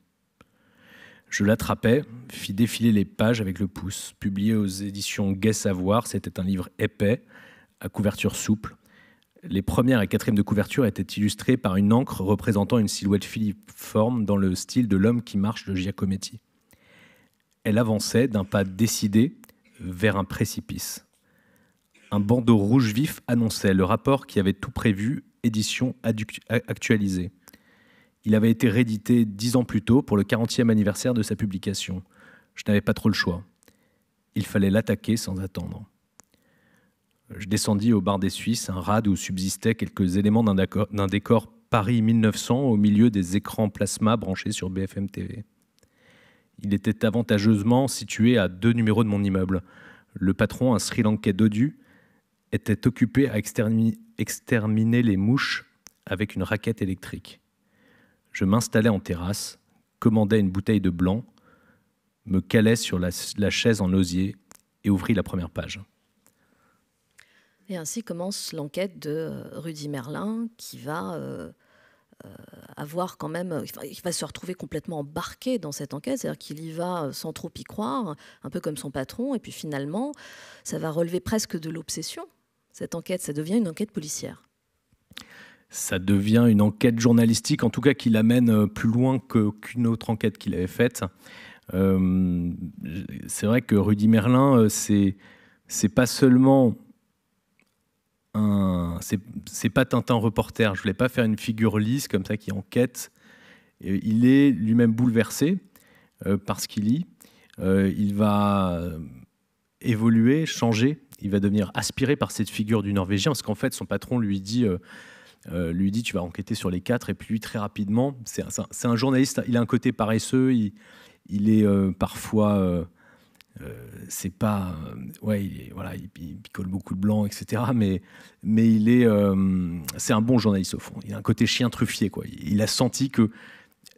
Je l'attrapais, fis défiler les pages avec le pouce. Publié aux éditions Gai Savoir, c'était un livre épais, à couverture souple. Les premières et quatrièmes de couverture étaient illustrées par une encre représentant une silhouette filiforme dans le style de l'homme qui marche de Giacometti. Elle avançait d'un pas décidé vers un précipice. Un bandeau rouge vif annonçait le rapport qui avait tout prévu, édition actualisée. Il avait été réédité 10 ans plus tôt pour le 40e anniversaire de sa publication. Je n'avais pas trop le choix. Il fallait l'attaquer sans attendre. Je descendis au bar des Suisses, un rade où subsistaient quelques éléments d'un décor Paris 1900 au milieu des écrans plasma branchés sur BFM TV. Il était avantageusement situé à 2 numéros de mon immeuble. Le patron, un Sri Lankais dodu, était occupé à exterminer les mouches avec une raquette électrique. Je m'installais en terrasse, commandais une bouteille de blanc, me calais sur la chaise en osier et ouvris la première page. Et ainsi commence l'enquête de Rudy Merlin, qui va avoir quand même, il va se retrouver complètement embarqué dans cette enquête, c'est-à-dire qu'il y va sans trop y croire, un peu comme son patron, et puis finalement, ça va relever presque de l'obsession. Cette enquête, ça devient une enquête policière. Ça devient une enquête journalistique, en tout cas qui l'amène plus loin qu'une autre enquête qu'il avait faite. C'est vrai que Rudy Merlin, c'est pas seulement c'est pas Tintin reporter. Je voulais pas faire une figure lisse comme ça qui enquête. Il est lui-même bouleversé par ce qu'il lit. Il va évoluer, changer. Il va devenir aspiré par cette figure du Norvégien, parce qu'en fait, son patron lui dit tu vas enquêter sur les 4, et puis lui, très rapidement, c'est un journaliste, il a un côté paresseux, il est parfois... c'est pas... il picole beaucoup de blanc, etc. Mais c'est un bon journaliste, au fond. Il a un côté chien truffier, quoi. Il a senti que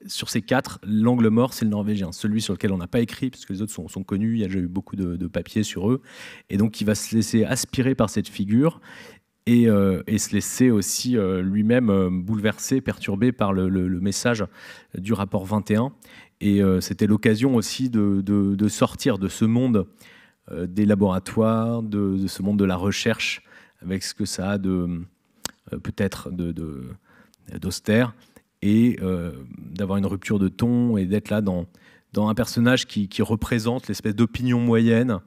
sur ces 4, l'angle mort, c'est le Norvégien, celui sur lequel on n'a pas écrit, parce que les autres sont connus, il y a déjà eu beaucoup de papiers sur eux, et donc il va se laisser aspirer par cette figure, et se laisser aussi lui-même bouleverser, perturbé par le message du rapport 21. Et c'était l'occasion aussi de sortir de ce monde des laboratoires, de ce monde de la recherche, avec ce que ça a peut-être d'austère, et d'avoir une rupture de ton, et d'être là dans un personnage qui représente l'espèce d'opinion moyenne,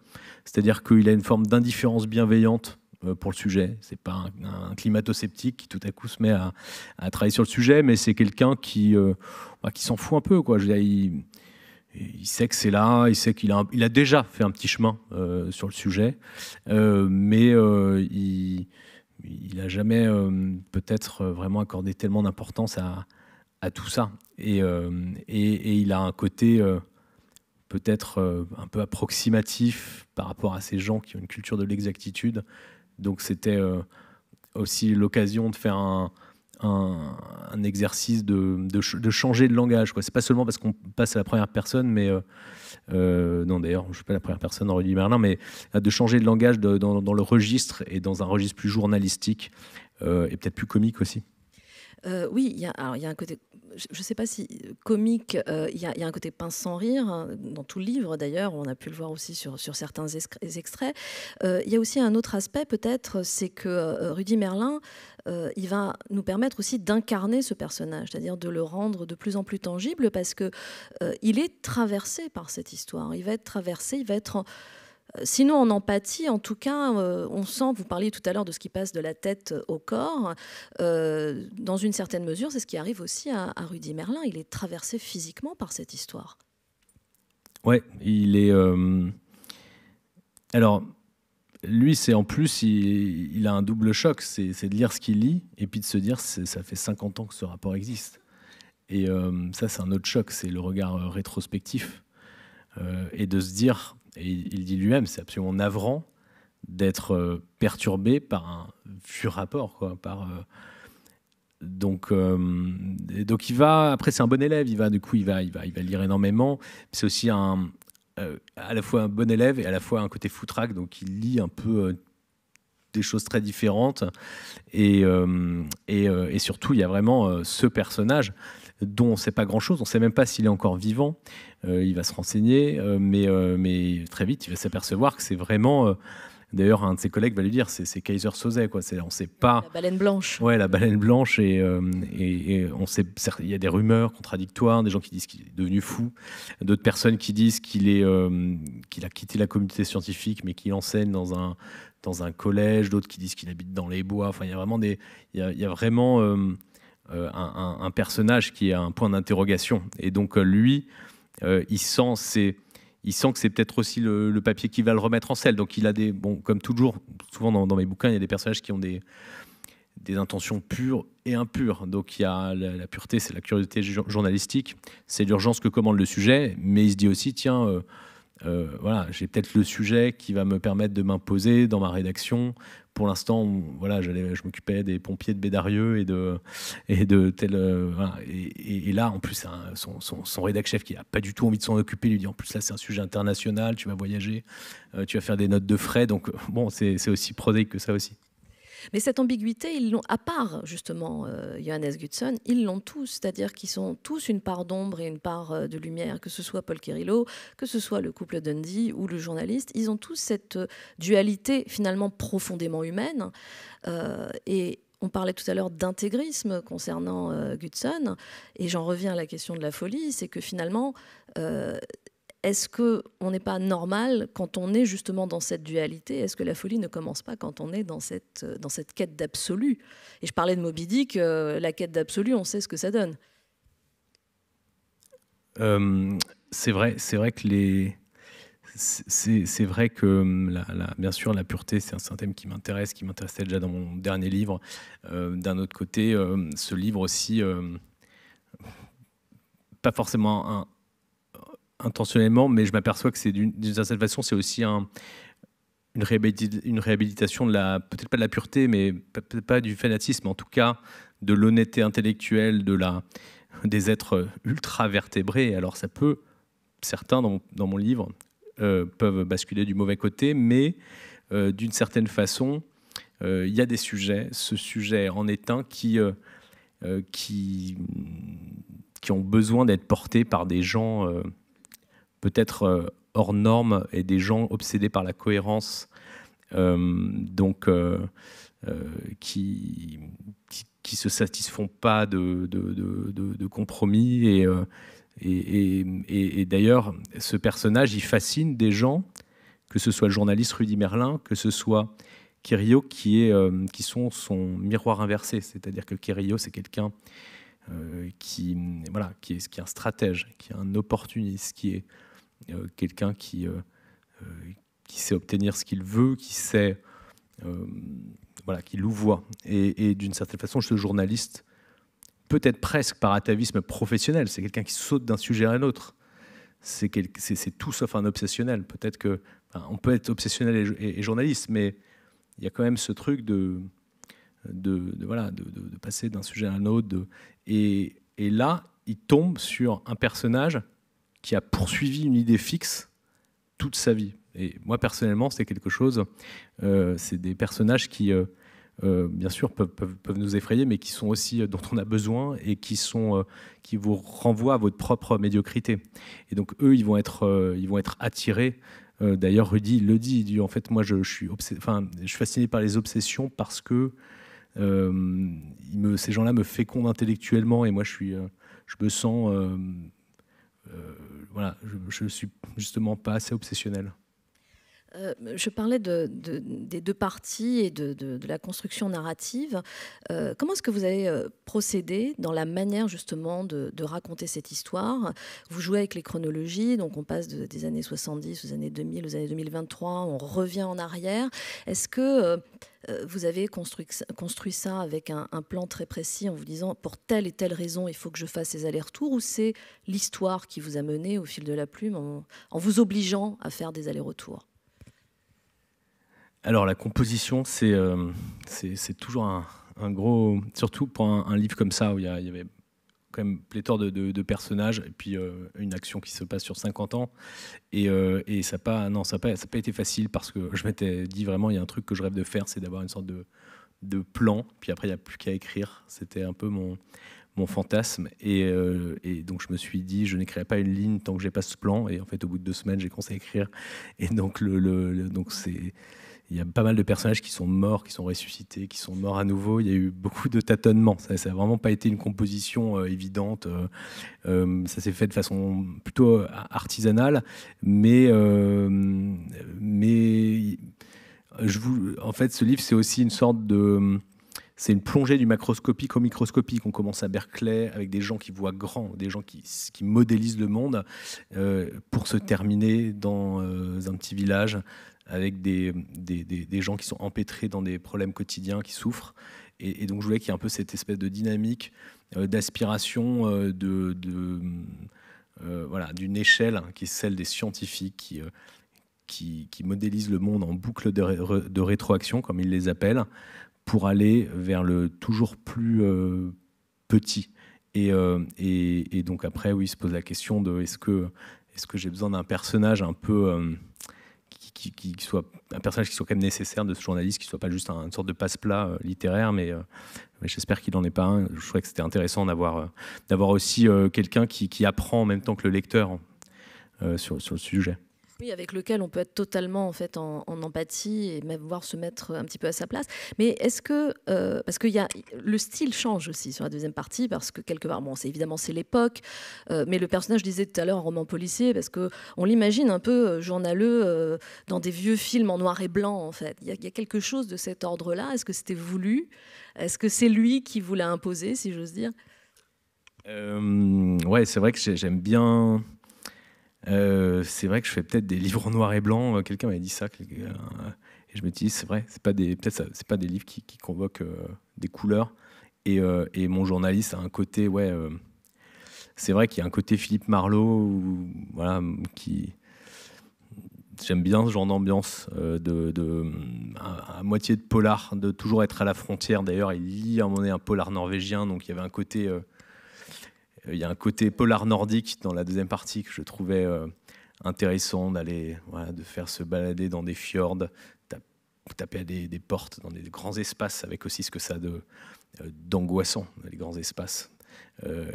c'est-à-dire qu'il a une forme d'indifférence bienveillante pour le sujet. C'est pas un climato-sceptique qui tout à coup se met à travailler sur le sujet, mais c'est quelqu'un qui s'en fout un peu, quoi. Je veux dire, il sait que c'est là, il sait qu'il a déjà fait un petit chemin sur le sujet, mais il n'a jamais peut-être vraiment accordé tellement d'importance à tout ça. Et il a un côté peut-être un peu approximatif par rapport à ces gens qui ont une culture de l'exactitude. Donc c'était aussi l'occasion de faire un exercice de changer de langage, quoi. C'est pas seulement parce qu'on passe à la première personne, mais non, d'ailleurs, je ne suis pas la première personne dans Rudy Merlin, mais de changer de langage dans le registre, et dans un registre plus journalistique et peut-être plus comique aussi. Oui, il y a un côté, je ne sais pas si comique, il y a un côté pince sans rire, hein, dans tout le livre d'ailleurs, on a pu le voir aussi sur certains extraits. Il y a aussi un autre aspect peut-être, c'est que Rudy Merlin, il va nous permettre aussi d'incarner ce personnage, c'est-à-dire de le rendre de plus en plus tangible, parce que il est traversé par cette histoire, il va être traversé, il va être... Sinon, en empathie, en tout cas, on sent, vous parliez tout à l'heure de ce qui passe de la tête au corps, dans une certaine mesure, c'est ce qui arrive aussi à Rudy Merlin. Il est traversé physiquement par cette histoire. Ouais, il est... Alors, lui, c'est en plus, il a un double choc, c'est de lire ce qu'il lit, et puis de se dire, ça fait 50 ans que ce rapport existe. Et ça, c'est un autre choc, c'est le regard rétrospectif, et de se dire... Et il dit lui-même, c'est absolument navrant d'être perturbé par un vieux rapport, quoi. Donc il va. Après, c'est un bon élève. Il va lire énormément. C'est aussi à la fois un bon élève et à la fois un côté foutraque. Donc il lit un peu des choses très différentes. Et surtout, il y a vraiment ce personnage dont on ne sait pas grand-chose, on ne sait même pas s'il est encore vivant, il va se renseigner, mais très vite, il va s'apercevoir que c'est vraiment... D'ailleurs, un de ses collègues va lui dire, c'est Kaiser Soze, quoi. On sait pas... La baleine blanche. Ouais, la baleine blanche, et on sait, il y a des rumeurs contradictoires, des gens qui disent qu'il est devenu fou, d'autres personnes qui disent qu'il a quitté la communauté scientifique, mais qu'il enseigne dans un collège, d'autres qui disent qu'il habite dans les bois. Enfin, il y a vraiment un personnage qui a un point d'interrogation. Et donc, lui, il sent que c'est peut-être aussi le papier qui va le remettre en selle. Donc, il a comme toujours, souvent dans mes bouquins, il y a des personnages qui ont des intentions pures et impures. Donc, il y a la pureté, c'est la curiosité journalistique, c'est l'urgence que commande le sujet, mais il se dit aussi, tiens... voilà, j'ai peut-être le sujet qui va me permettre de m'imposer dans ma rédaction. Pour l'instant, voilà, je m'occupais des pompiers de Bédarieux voilà. Et là, en plus, son rédac-chef qui n'a pas du tout envie de s'en occuper lui dit, en plus là, c'est un sujet international, tu vas voyager, tu vas faire des notes de frais. Donc bon, c'est aussi prosaïque que ça aussi. Mais cette ambiguïté, ils l'ont, à part justement Johannes Gutzon, ils l'ont tous, c'est-à-dire qu'ils sont tous une part d'ombre et une part de lumière, que ce soit Paul Quérillot, que ce soit le couple Dundee ou le journaliste, ils ont tous cette dualité finalement profondément humaine. Et on parlait tout à l'heure d'intégrisme concernant Gutzon, et j'en reviens à la question de la folie, c'est que finalement... est-ce qu'on n'est pas normal quand on est justement dans cette dualité? Est-ce que la folie ne commence pas quand on est dans cette quête d'absolu? Et je parlais de Moby Dick, la quête d'absolu, on sait ce que ça donne. C'est vrai que c'est vrai que, bien sûr, la pureté, c'est un thème qui m'intéressait déjà dans mon dernier livre. D'un autre côté, ce livre aussi, pas forcément intentionnellement, mais je m'aperçois que c'est d'une certaine façon, c'est aussi une réhabilitation de peut-être pas de la pureté, mais peut-être pas du fanatisme, en tout cas de l'honnêteté intellectuelle des êtres ultra vertébrés. Alors ça peut, certains dans mon livre, peuvent basculer du mauvais côté, mais d'une certaine façon, il y a des sujets, ce sujet en est un qui ont besoin d'être portés par des gens peut-être hors normes et des gens obsédés par la cohérence, qui se satisfont pas de compromis. Et d'ailleurs, ce personnage, il fascine des gens, que ce soit le journaliste Rudy Merlin, que ce soit Querio, qui sont son miroir inversé. C'est-à-dire que Querio, c'est quelqu'un qui est un stratège, qui est un opportuniste, qui est quelqu'un qui sait obtenir ce qu'il veut, qui louvoie. Et d'une certaine façon, ce journaliste, peut-être presque par atavisme professionnel, c'est quelqu'un qui saute d'un sujet à un autre. C'est tout sauf un obsessionnel. Peut-être que on peut être obsessionnel et journaliste, mais il y a quand même ce truc de passer d'un sujet à un autre. Et là, il tombe sur un personnage qui a poursuivi une idée fixe toute sa vie. Et moi, personnellement, c'est quelque chose... c'est des personnages qui, bien sûr, peuvent nous effrayer, mais qui sont aussi dont on a besoin et qui vous renvoient à votre propre médiocrité. Et donc, eux, ils vont être attirés. D'ailleurs, Rudy il le dit. Il dit, en fait, moi, je suis fasciné par les obsessions parce que ces gens-là me fécondent intellectuellement et moi, je me sens... je ne suis justement pas assez obsessionnel. Je parlais des deux parties et de la construction narrative. Comment est-ce que vous avez procédé dans la manière justement de raconter cette histoire? Vous jouez avec les chronologies, donc on passe des années 70 aux années 2000, aux années 2023, on revient en arrière. Est-ce que vous avez construit ça avec un plan très précis en vous disant pour telle et telle raison il faut que je fasse ces allers-retours, ou c'est l'histoire qui vous a mené au fil de la plume en vous obligeant à faire des allers-retours? Alors la composition, c'est toujours un gros... Surtout pour un livre comme ça, où il y avait quand même pléthore de personnages, et puis une action qui se passe sur 50 ans. Et ça n'a pas été facile, parce que je m'étais dit vraiment, il y a un truc que je rêve de faire, c'est d'avoir une sorte de plan, puis après il n'y a plus qu'à écrire. C'était un peu mon fantasme. Et donc je me suis dit, je n'écrirai pas une ligne tant que j'ai pas ce plan. Et en fait, au bout de 2 semaines, j'ai commencé à écrire. Et donc, il y a pas mal de personnages qui sont morts, qui sont ressuscités, qui sont morts à nouveau. Il y a eu beaucoup de tâtonnements. Ça n'a vraiment pas été une composition évidente. Ça s'est fait de façon plutôt artisanale. Mais en fait, ce livre, c'est aussi une sorte de... C'est une plongée du macroscopique au microscopique. On commence à Berkeley avec des gens qui voient grand, des gens qui modélisent le monde, pour se terminer dans un petit village avec des gens qui sont empêtrés dans des problèmes quotidiens, qui souffrent. Et donc je voulais qu'il y ait un peu cette espèce de dynamique, d'aspiration, d'une échelle qui est celle des scientifiques qui modélisent le monde en boucle de rétroaction, comme ils les appellent, pour aller vers le toujours plus petit. Et donc après, oui, il se pose la question de est-ce que j'ai besoin d'un personnage un peu... qui soit un personnage qui soit quand même nécessaire, de ce journaliste, qui soit pas juste une sorte de passe-plat littéraire, mais j'espère qu'il n'en est pas un. Je trouvais que c'était intéressant d'avoir aussi quelqu'un qui apprend en même temps que le lecteur sur le sujet. Oui, avec lequel on peut être totalement en fait en empathie et même voir se mettre un petit peu à sa place. Mais est-ce que parce que le style change aussi sur la deuxième partie, parce que quelque part, bon, c'est l'époque, mais le personnage, je disais tout à l'heure, un roman policier, parce que on l'imagine un peu journaleux dans des vieux films en noir et blanc. En fait, il y a quelque chose de cet ordre-là. Est-ce que c'était voulu? Est-ce que c'est lui qui vous l'a imposé, si j'ose dire? Ouais, c'est vrai que j'aime bien. C'est vrai que je fais peut-être des livres en noir et blanc. Quelqu'un m'avait dit ça. Et je me dis, c'est vrai, c'est pas des livres qui convoquent des couleurs. Et mon journaliste a un côté, c'est vrai qu'il y a un côté Philippe Marlowe, voilà, j'aime bien ce genre d'ambiance, à moitié de polar, de toujours être à la frontière. D'ailleurs, il lit à un moment donné un polar norvégien, donc il y avait un côté, il y a un côté polar nordique dans la deuxième partie que je trouvais intéressant de faire se balader dans des fjords, taper à des portes dans des grands espaces, avec aussi ce que ça a d'angoissant, les grands espaces.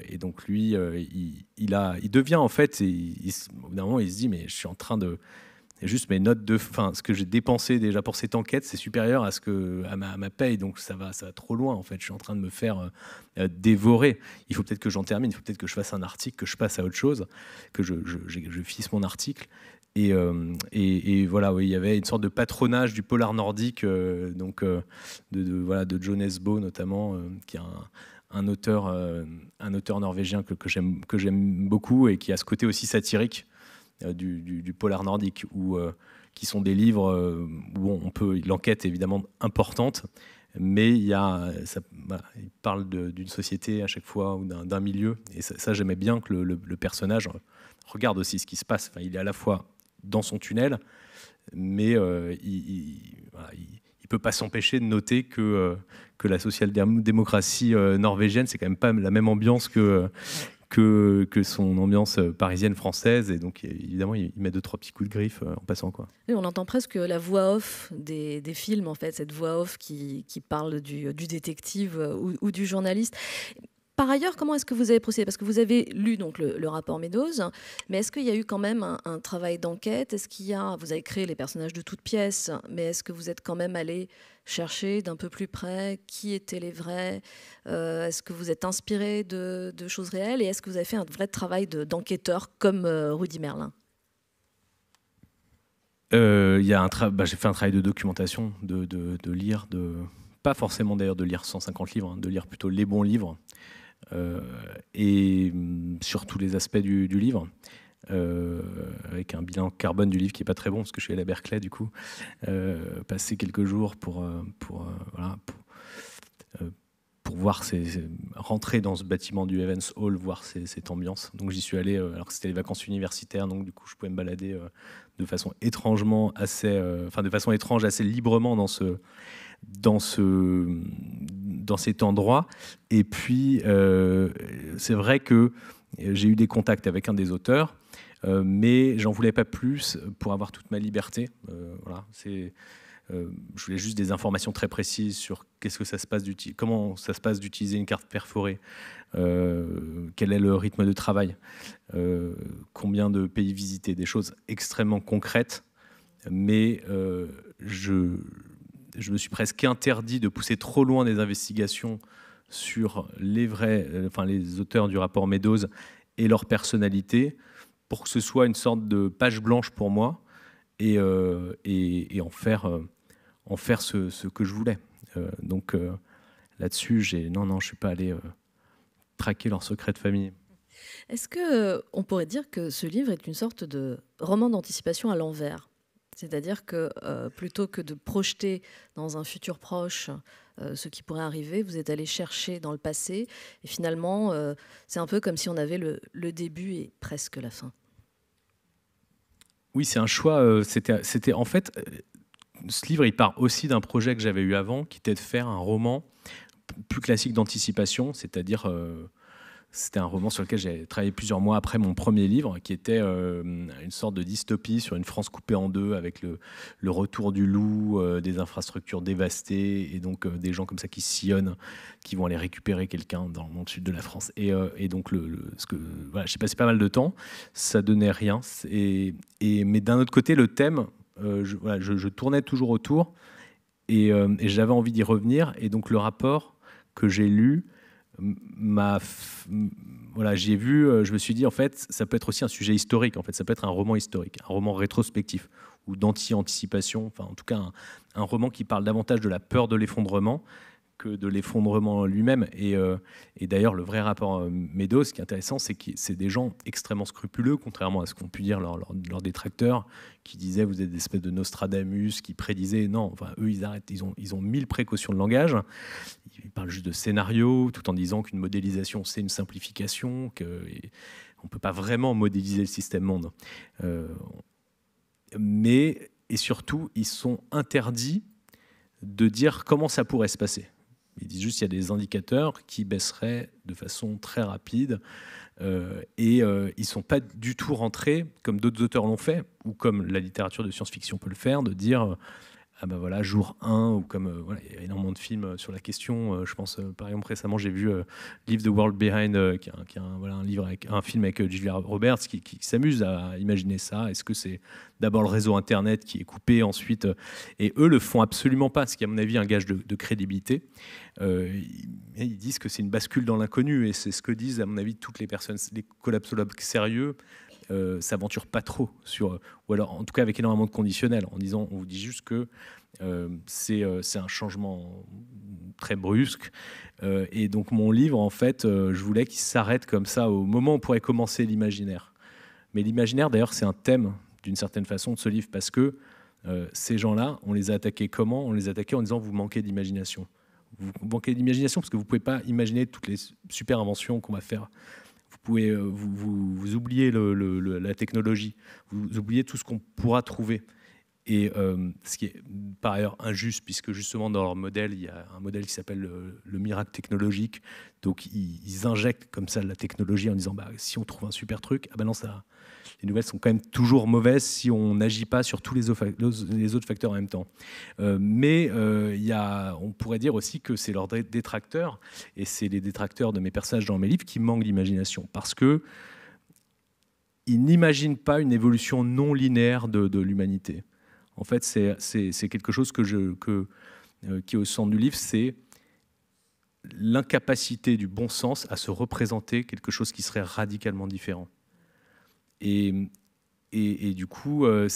Et donc lui, il devient en fait, au bout d'un moment, il se dit, mais je suis en train de... Juste mes notes ce que j'ai dépensé déjà pour cette enquête, c'est supérieur à ma paye, donc ça va trop loin en fait. Je suis en train de me faire dévorer. Il faut peut-être que j'en termine, il faut peut-être que je fasse un article, que je passe à autre chose, que je fixe mon article. Et voilà, oui, il y avait une sorte de patronage du polar nordique, de John Esbo notamment, qui est un auteur norvégien que j'aime beaucoup et qui a ce côté aussi satirique du polar nordique, qui sont des livres où l'enquête est évidemment importante, mais il parle d'une société à chaque fois ou d'un milieu, et ça j'aimais bien que le personnage regarde aussi ce qui se passe. Enfin, il est à la fois dans son tunnel, mais il peut pas s'empêcher de noter que la social-démocratie norvégienne, c'est quand même pas la même ambiance que son ambiance parisienne française, et donc évidemment il met 2-3 petits coups de griffe en passant, quoi. Et on entend presque la voix off des films, en fait, cette voix off qui parle du détective ou du journaliste. Par ailleurs, comment est-ce que vous avez procédé? Parce que vous avez lu donc le rapport Meadows, mais est-ce qu'il y a eu quand même un travail d'enquête? Vous avez créé les personnages de toutes pièces, mais est-ce que vous êtes quand même allé chercher d'un peu plus près qui étaient les vrais? Est-ce que vous êtes inspiré de choses réelles? Et est-ce que vous avez fait un vrai travail d'enquêteur comme Rudy Merlin? J'ai fait un travail de documentation, de lire, pas forcément d'ailleurs de lire 150 livres, de lire plutôt les bons livres. Et sur tous les aspects du livre, avec un bilan carbone du livre qui n'est pas très bon, parce que je suis allé à Berkeley, du coup, passer quelques jours pour voir rentrer dans ce bâtiment du Evans Hall, voir cette ambiance. Donc j'y suis allé, alors que c'était les vacances universitaires, donc du coup je pouvais me balader de façon étrange, assez librement dans cet endroit. Et puis, c'est vrai que j'ai eu des contacts avec un des auteurs, mais j'en voulais pas plus pour avoir toute ma liberté. Je voulais juste des informations très précises sur comment ça se passe d'utiliser une carte perforée, quel est le rythme de travail, combien de pays visités, des choses extrêmement concrètes, mais je me suis presque interdit de pousser trop loin des investigations sur les auteurs du rapport Meadows et leur personnalité, pour que ce soit une sorte de page blanche pour moi, et en faire ce que je voulais. Donc là-dessus, je ne suis pas allé traquer leur secret de famille. Est-ce qu'on pourrait dire que ce livre est une sorte de roman d'anticipation à l'envers? C'est-à-dire que plutôt que de projeter dans un futur proche ce qui pourrait arriver, vous êtes allé chercher dans le passé, et finalement, c'est un peu comme si on avait le début et presque la fin. Oui, c'est un choix. C'était en fait, ce livre, il part aussi d'un projet que j'avais eu avant, qui était de faire un roman plus classique d'anticipation, c'est-à-dire c'était un roman sur lequel j'ai travaillé plusieurs mois après mon premier livre, qui était une sorte de dystopie sur une France coupée en deux, avec le retour du loup, des infrastructures dévastées, et donc des gens comme ça qui sillonnent, qui vont aller récupérer quelqu'un dans le sud de la France. Et donc, j'ai passé pas mal de temps, ça donnait rien. Mais d'un autre côté, le thème, je tournais toujours autour, et j'avais envie d'y revenir. Et donc, le rapport que j'ai lu, j'ai vu, je me suis dit, en fait, ça peut être aussi un sujet historique, en fait, ça peut être un roman historique, un roman rétrospectif ou d'anti-anticipation, enfin en tout cas un roman qui parle davantage de la peur de l'effondrement que de l'effondrement lui-même. Et d'ailleurs, le vrai rapport Meadows, ce qui est intéressant, c'est que c'est des gens extrêmement scrupuleux, contrairement à ce qu'ont pu dire leurs détracteurs, qui disaient vous êtes des espèces de Nostradamus, qui prédisaient. Non, enfin, eux, ils arrêtent. Ils ont 1000 précautions de langage. Ils parlent juste de scénario, tout en disant qu'une modélisation, c'est une simplification, qu'on ne peut pas vraiment modéliser le système monde. Et surtout, ils sont interdits de dire comment ça pourrait se passer. Ils disent juste qu'il y a des indicateurs qui baisseraient de façon très rapide et ils ne sont pas du tout rentrés, comme d'autres auteurs l'ont fait, ou comme la littérature de science-fiction peut le faire, de dire ah ben voilà, jour 1, ou comme voilà, il y a énormément de films sur la question. Je pense, par exemple, récemment, j'ai vu Leave the World Behind, qui est voilà, un film avec Julia Roberts, qui s'amuse à imaginer ça. Est-ce que c'est d'abord le réseau Internet qui est coupé, ensuite... et eux le font absolument pas, ce qui est à mon avis un gage de crédibilité. Ils disent que c'est une bascule dans l'inconnu, et c'est ce que disent, à mon avis, toutes les personnes, les collapsologues sérieux, s'aventure pas trop sur, ou alors en tout cas avec énormément de conditionnels, en disant on vous dit juste que c'est un changement très brusque, et donc mon livre en fait je voulais qu'il s'arrête comme ça au moment où on pourrait commencer l'imaginaire. Mais l'imaginaire d'ailleurs c'est un thème d'une certaine façon de ce livre, parce que ces gens-là, on les a attaqués comment? On les a attaqués en disant vous manquez d'imagination. Vous manquez d'imagination parce que vous ne pouvez pas imaginer toutes les super inventions qu'on va faire. Vous pouvez vous oubliez la technologie, vous oubliez tout ce qu'on pourra trouver. Et ce qui est par ailleurs injuste, puisque justement dans leur modèle, il y a un modèle qui s'appelle le miracle technologique. Donc ils injectent comme ça la technologie en disant bah, si on trouve un super truc, ah ben non, ça, les nouvelles sont quand même toujours mauvaises si on n'agit pas sur tous les autres facteurs en même temps. Mais on pourrait dire aussi que c'est leurs détracteurs, et c'est les détracteurs de mes personnages dans mes livres qui manquent d'imagination, parce que ils n'imaginent pas une évolution non linéaire de l'humanité. En fait, c'est quelque chose qui est au centre du livre, c'est l'incapacité du bon sens à se représenter quelque chose qui serait radicalement différent. Et du coup, on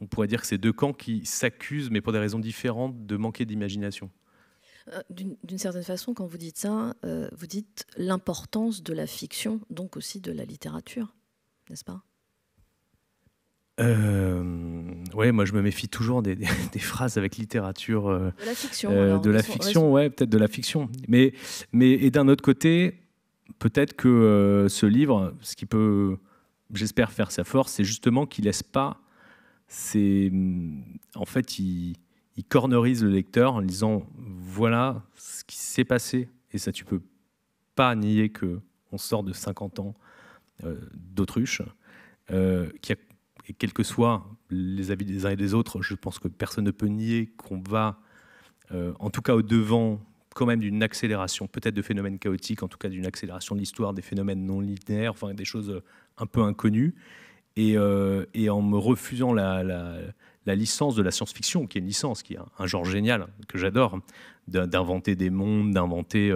pourrait dire que c'est deux camps qui s'accusent, mais pour des raisons différentes, de manquer d'imagination. D'une certaine façon, quand vous dites ça, vous dites l'importance de la fiction, donc aussi de la littérature, n'est-ce pas ? Ouais, moi je me méfie toujours des phrases avec littérature. De la fiction. De la fiction, ouais, peut-être de la fiction. Mais et d'un autre côté, peut-être que ce livre, ce qui peut, j'espère, faire sa force, c'est justement qu'il laisse pas. En fait, il cornerise le lecteur en disant voilà ce qui s'est passé, et ça tu peux pas nier que on sort de 50 ans d'autruche, et quels que soient les avis des uns et des autres, je pense que personne ne peut nier qu'on va, en tout cas au devant, quand même d'une accélération, peut-être de phénomènes chaotiques, en tout cas d'une accélération de l'histoire, des phénomènes non linéaires, enfin des choses un peu inconnues. Et en me refusant la licence de la science-fiction, qui est une licence, qui est un genre génial, que j'adore, d'inventer des mondes, d'inventer...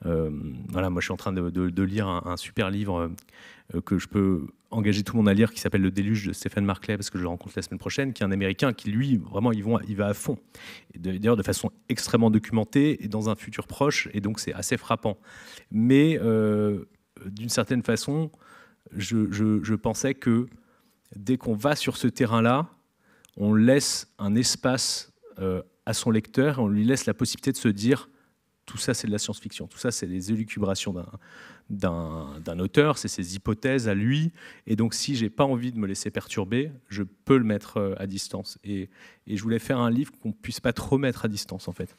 voilà, moi je suis en train de lire un super livre que je peux engager tout le monde à lire, qui s'appelle Le Déluge de Stephen Markley, parce que je le rencontre la semaine prochaine, qui est un Américain qui, lui, vraiment, il va à fond. D'ailleurs, de façon extrêmement documentée et dans un futur proche, et donc c'est assez frappant. Mais d'une certaine façon, je pensais que dès qu'on va sur ce terrain-là, on laisse un espace à son lecteur, et on lui laisse la possibilité de se dire tout ça, c'est de la science-fiction, tout ça, c'est les élucubrations d'un auteur, c'est ses hypothèses à lui, et donc si j'ai pas envie de me laisser perturber, je peux le mettre à distance. Et je voulais faire un livre qu'on puisse pas trop mettre à distance, en fait.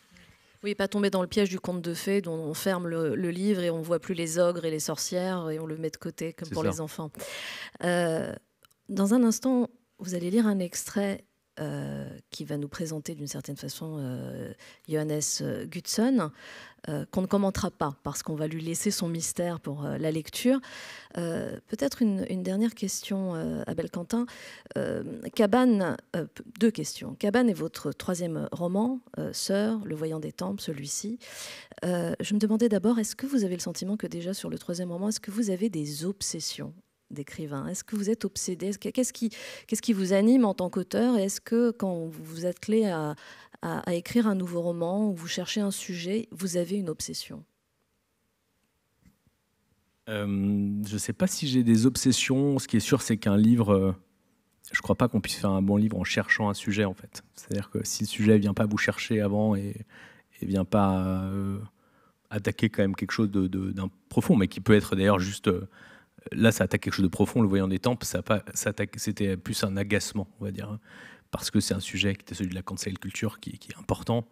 Oui, pas tomber dans le piège du conte de fées, dont on ferme le livre et on voit plus les ogres et les sorcières, et on le met de côté, comme pour les enfants. Dans un instant, vous allez lire un extrait qui va nous présenter d'une certaine façon Johannes Gutzon, qu'on ne commentera pas parce qu'on va lui laisser son mystère pour la lecture. Peut-être une dernière question, Abel Quentin. Cabane, deux questions. Cabane est votre troisième roman, Sœur, Le Voyant des Tempes, celui-ci. Je me demandais d'abord, est-ce que vous avez le sentiment que déjà sur le troisième roman, est-ce que vous avez des obsessions d'écrivain? Est-ce que vous êtes obsédé? Qu'est-ce qui vous anime en tant qu'auteur? Et est-ce que quand vous vous attelez à écrire un nouveau roman où vous cherchez un sujet, vous avez une obsession? Je ne sais pas si j'ai des obsessions. Ce qui est sûr, c'est qu'un livre, je ne crois pas qu'on puisse faire un bon livre en cherchant un sujet, en fait. C'est-à-dire que si le sujet ne vient pas vous chercher avant et ne vient pas attaquer quand même quelque chose d'un profond, mais qui peut être d'ailleurs juste... là, ça attaque quelque chose de profond, le voyant des tempes, c'était plus un agacement, on va dire, parce que c'est un sujet qui était celui de la cancel culture qui est important,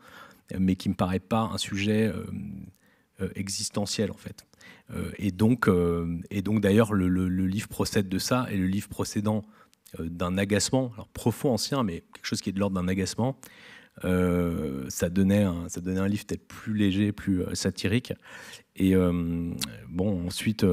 mais qui ne me paraît pas un sujet existentiel, en fait. Et donc d'ailleurs, le livre procède de ça, et le livre procédant d'un agacement, alors profond, ancien, mais quelque chose qui est de l'ordre d'un agacement, ça donnait un livre peut-être plus léger, plus satirique. Et bon, ensuite,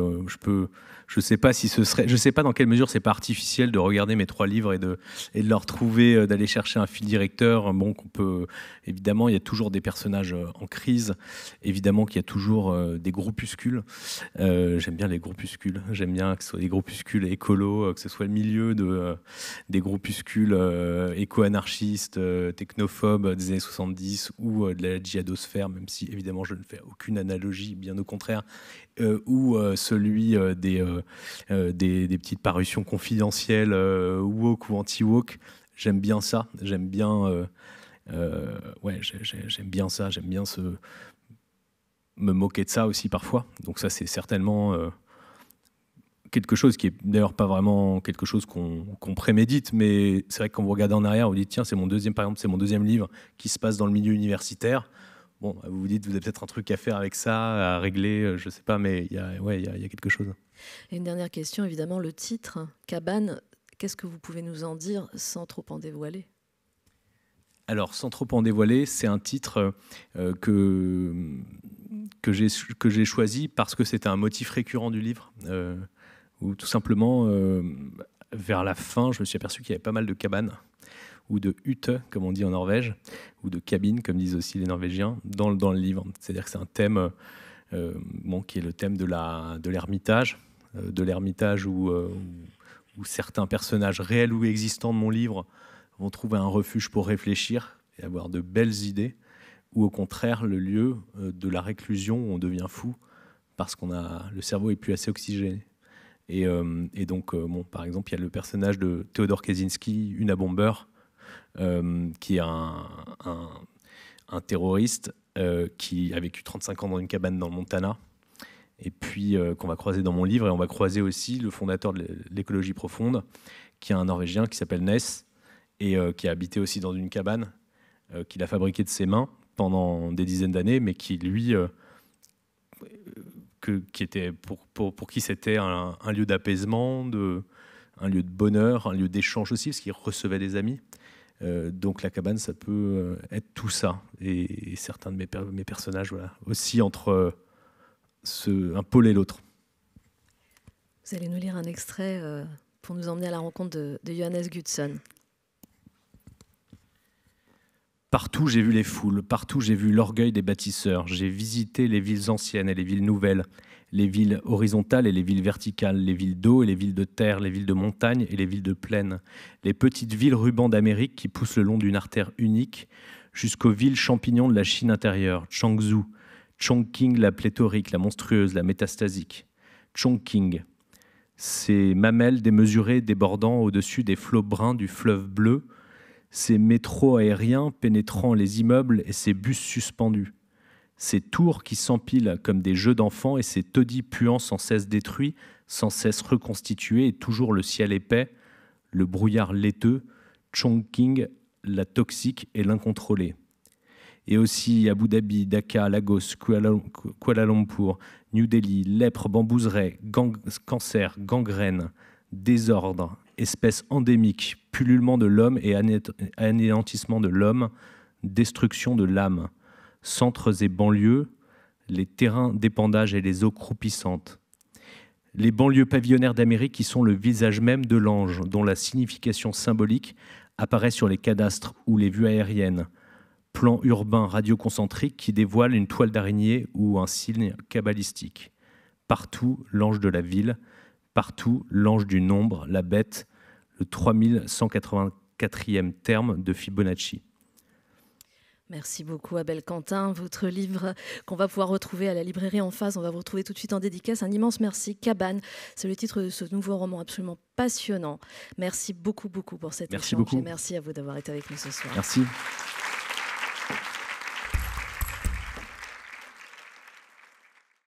je sais pas si ce serait, je sais pas dans quelle mesure c'est pas artificiel de regarder mes 3 livres et de leur trouver, d'aller chercher un fil directeur. Bon, qu'on peut, évidemment, il y a toujours des personnages en crise. Évidemment qu'il y a toujours des groupuscules. J'aime bien les groupuscules. J'aime bien que ce soit des groupuscules écolos, que ce soit le milieu des groupuscules éco-anarchistes, technophobes des années 70 ou de la djihadosphère, même si évidemment je ne fais aucune analogie, bien au contraire, ou celui des petites parutions confidentielles woke ou anti-woke. J'aime bien ça. J'aime bien, j'aime bien ça. J'aime bien me moquer de ça aussi parfois. Donc ça, c'est certainement quelque chose qui est d'ailleurs pas vraiment quelque chose qu'on prémédite, mais c'est vrai que quand vous regardez en arrière, vous dites tiens, c'est mon deuxième livre qui se passe dans le milieu universitaire. Bon, vous vous dites, vous avez peut-être un truc à faire avec ça, à régler, je sais pas, mais il y a quelque chose. Et une dernière question, évidemment, le titre, Cabane, qu'est-ce que vous pouvez nous en dire sans trop en dévoiler? Alors, sans trop en dévoiler, c'est un titre que j'ai choisi parce que c'était un motif récurrent du livre, où tout simplement, vers la fin, je me suis aperçu qu'il y avait pas mal de cabanes, ou de hutte, comme on dit en Norvège, ou de cabine, comme disent aussi les Norvégiens, dans le livre. C'est-à-dire que c'est un thème qui est le thème de l'ermitage, où certains personnages réels ou existants de mon livre vont trouver un refuge pour réfléchir et avoir de belles idées, ou au contraire le lieu de la réclusion où on devient fou parce le cerveau est plus assez oxygéné. Et donc, par exemple, il y a le personnage de Theodor Kaczynski, Una Bomber, qui est un terroriste qui a vécu 35 ans dans une cabane dans le Montana, et puis qu'on va croiser dans mon livre. Et on va croiser aussi le fondateur de l'écologie profonde, qui est un Norvégien qui s'appelle Ness, et qui a habité aussi dans une cabane qu'il a fabriquée de ses mains pendant des dizaines d'années, mais qui, lui, qui était pour qui c'était un lieu d'apaisement, un lieu de bonheur, un lieu d'échange aussi, parce qu'il recevait des amis. Donc la cabane, ça peut être tout ça. Et certains de mes personnages, voilà, aussi entre un pôle et l'autre. Vous allez nous lire un extrait pour nous emmener à la rencontre de Johannes Gudson. Partout, j'ai vu les foules, partout, j'ai vu l'orgueil des bâtisseurs. J'ai visité les villes anciennes et les villes nouvelles, les villes horizontales et les villes verticales, les villes d'eau et les villes de terre, les villes de montagne et les villes de plaine, les petites villes rubans d'Amérique qui poussent le long d'une artère unique, jusqu'aux villes champignons de la Chine intérieure, Changzhou, Chongqing, la pléthorique, la monstrueuse, la métastasique. Chongqing, ces mamelles démesurées débordant au-dessus des flots bruns du fleuve bleu, ces métros aériens pénétrant les immeubles et ces bus suspendus, ces tours qui s'empilent comme des jeux d'enfants et ces taudis puants sans cesse détruits, sans cesse reconstitués et toujours le ciel épais, le brouillard laiteux, Chongqing, la toxique et l'incontrôlée. Et aussi Abu Dhabi, Dhaka, Lagos, Kuala Lumpur, New Delhi, lèpre, bambouseraie, cancer, gangrène, désordre, espèce endémique, pullulement de l'homme et anéantissement de l'homme, destruction de l'âme, centres et banlieues, les terrains d'épandage et les eaux croupissantes. Les banlieues pavillonnaires d'Amérique qui sont le visage même de l'ange, dont la signification symbolique apparaît sur les cadastres ou les vues aériennes, plan urbain radioconcentrique qui dévoile une toile d'araignée ou un signe kabbalistique. Partout, l'ange de la ville, partout, l'ange du nombre, la bête, le 3184e terme de Fibonacci. Merci beaucoup Abel Quentin. Votre livre qu'on va pouvoir retrouver à la librairie en face, on va vous retrouver tout de suite en dédicace. Un immense merci. Cabane, c'est le titre de ce nouveau roman absolument passionnant. Merci beaucoup pour cet échange. Et merci à vous d'avoir été avec nous ce soir. Merci.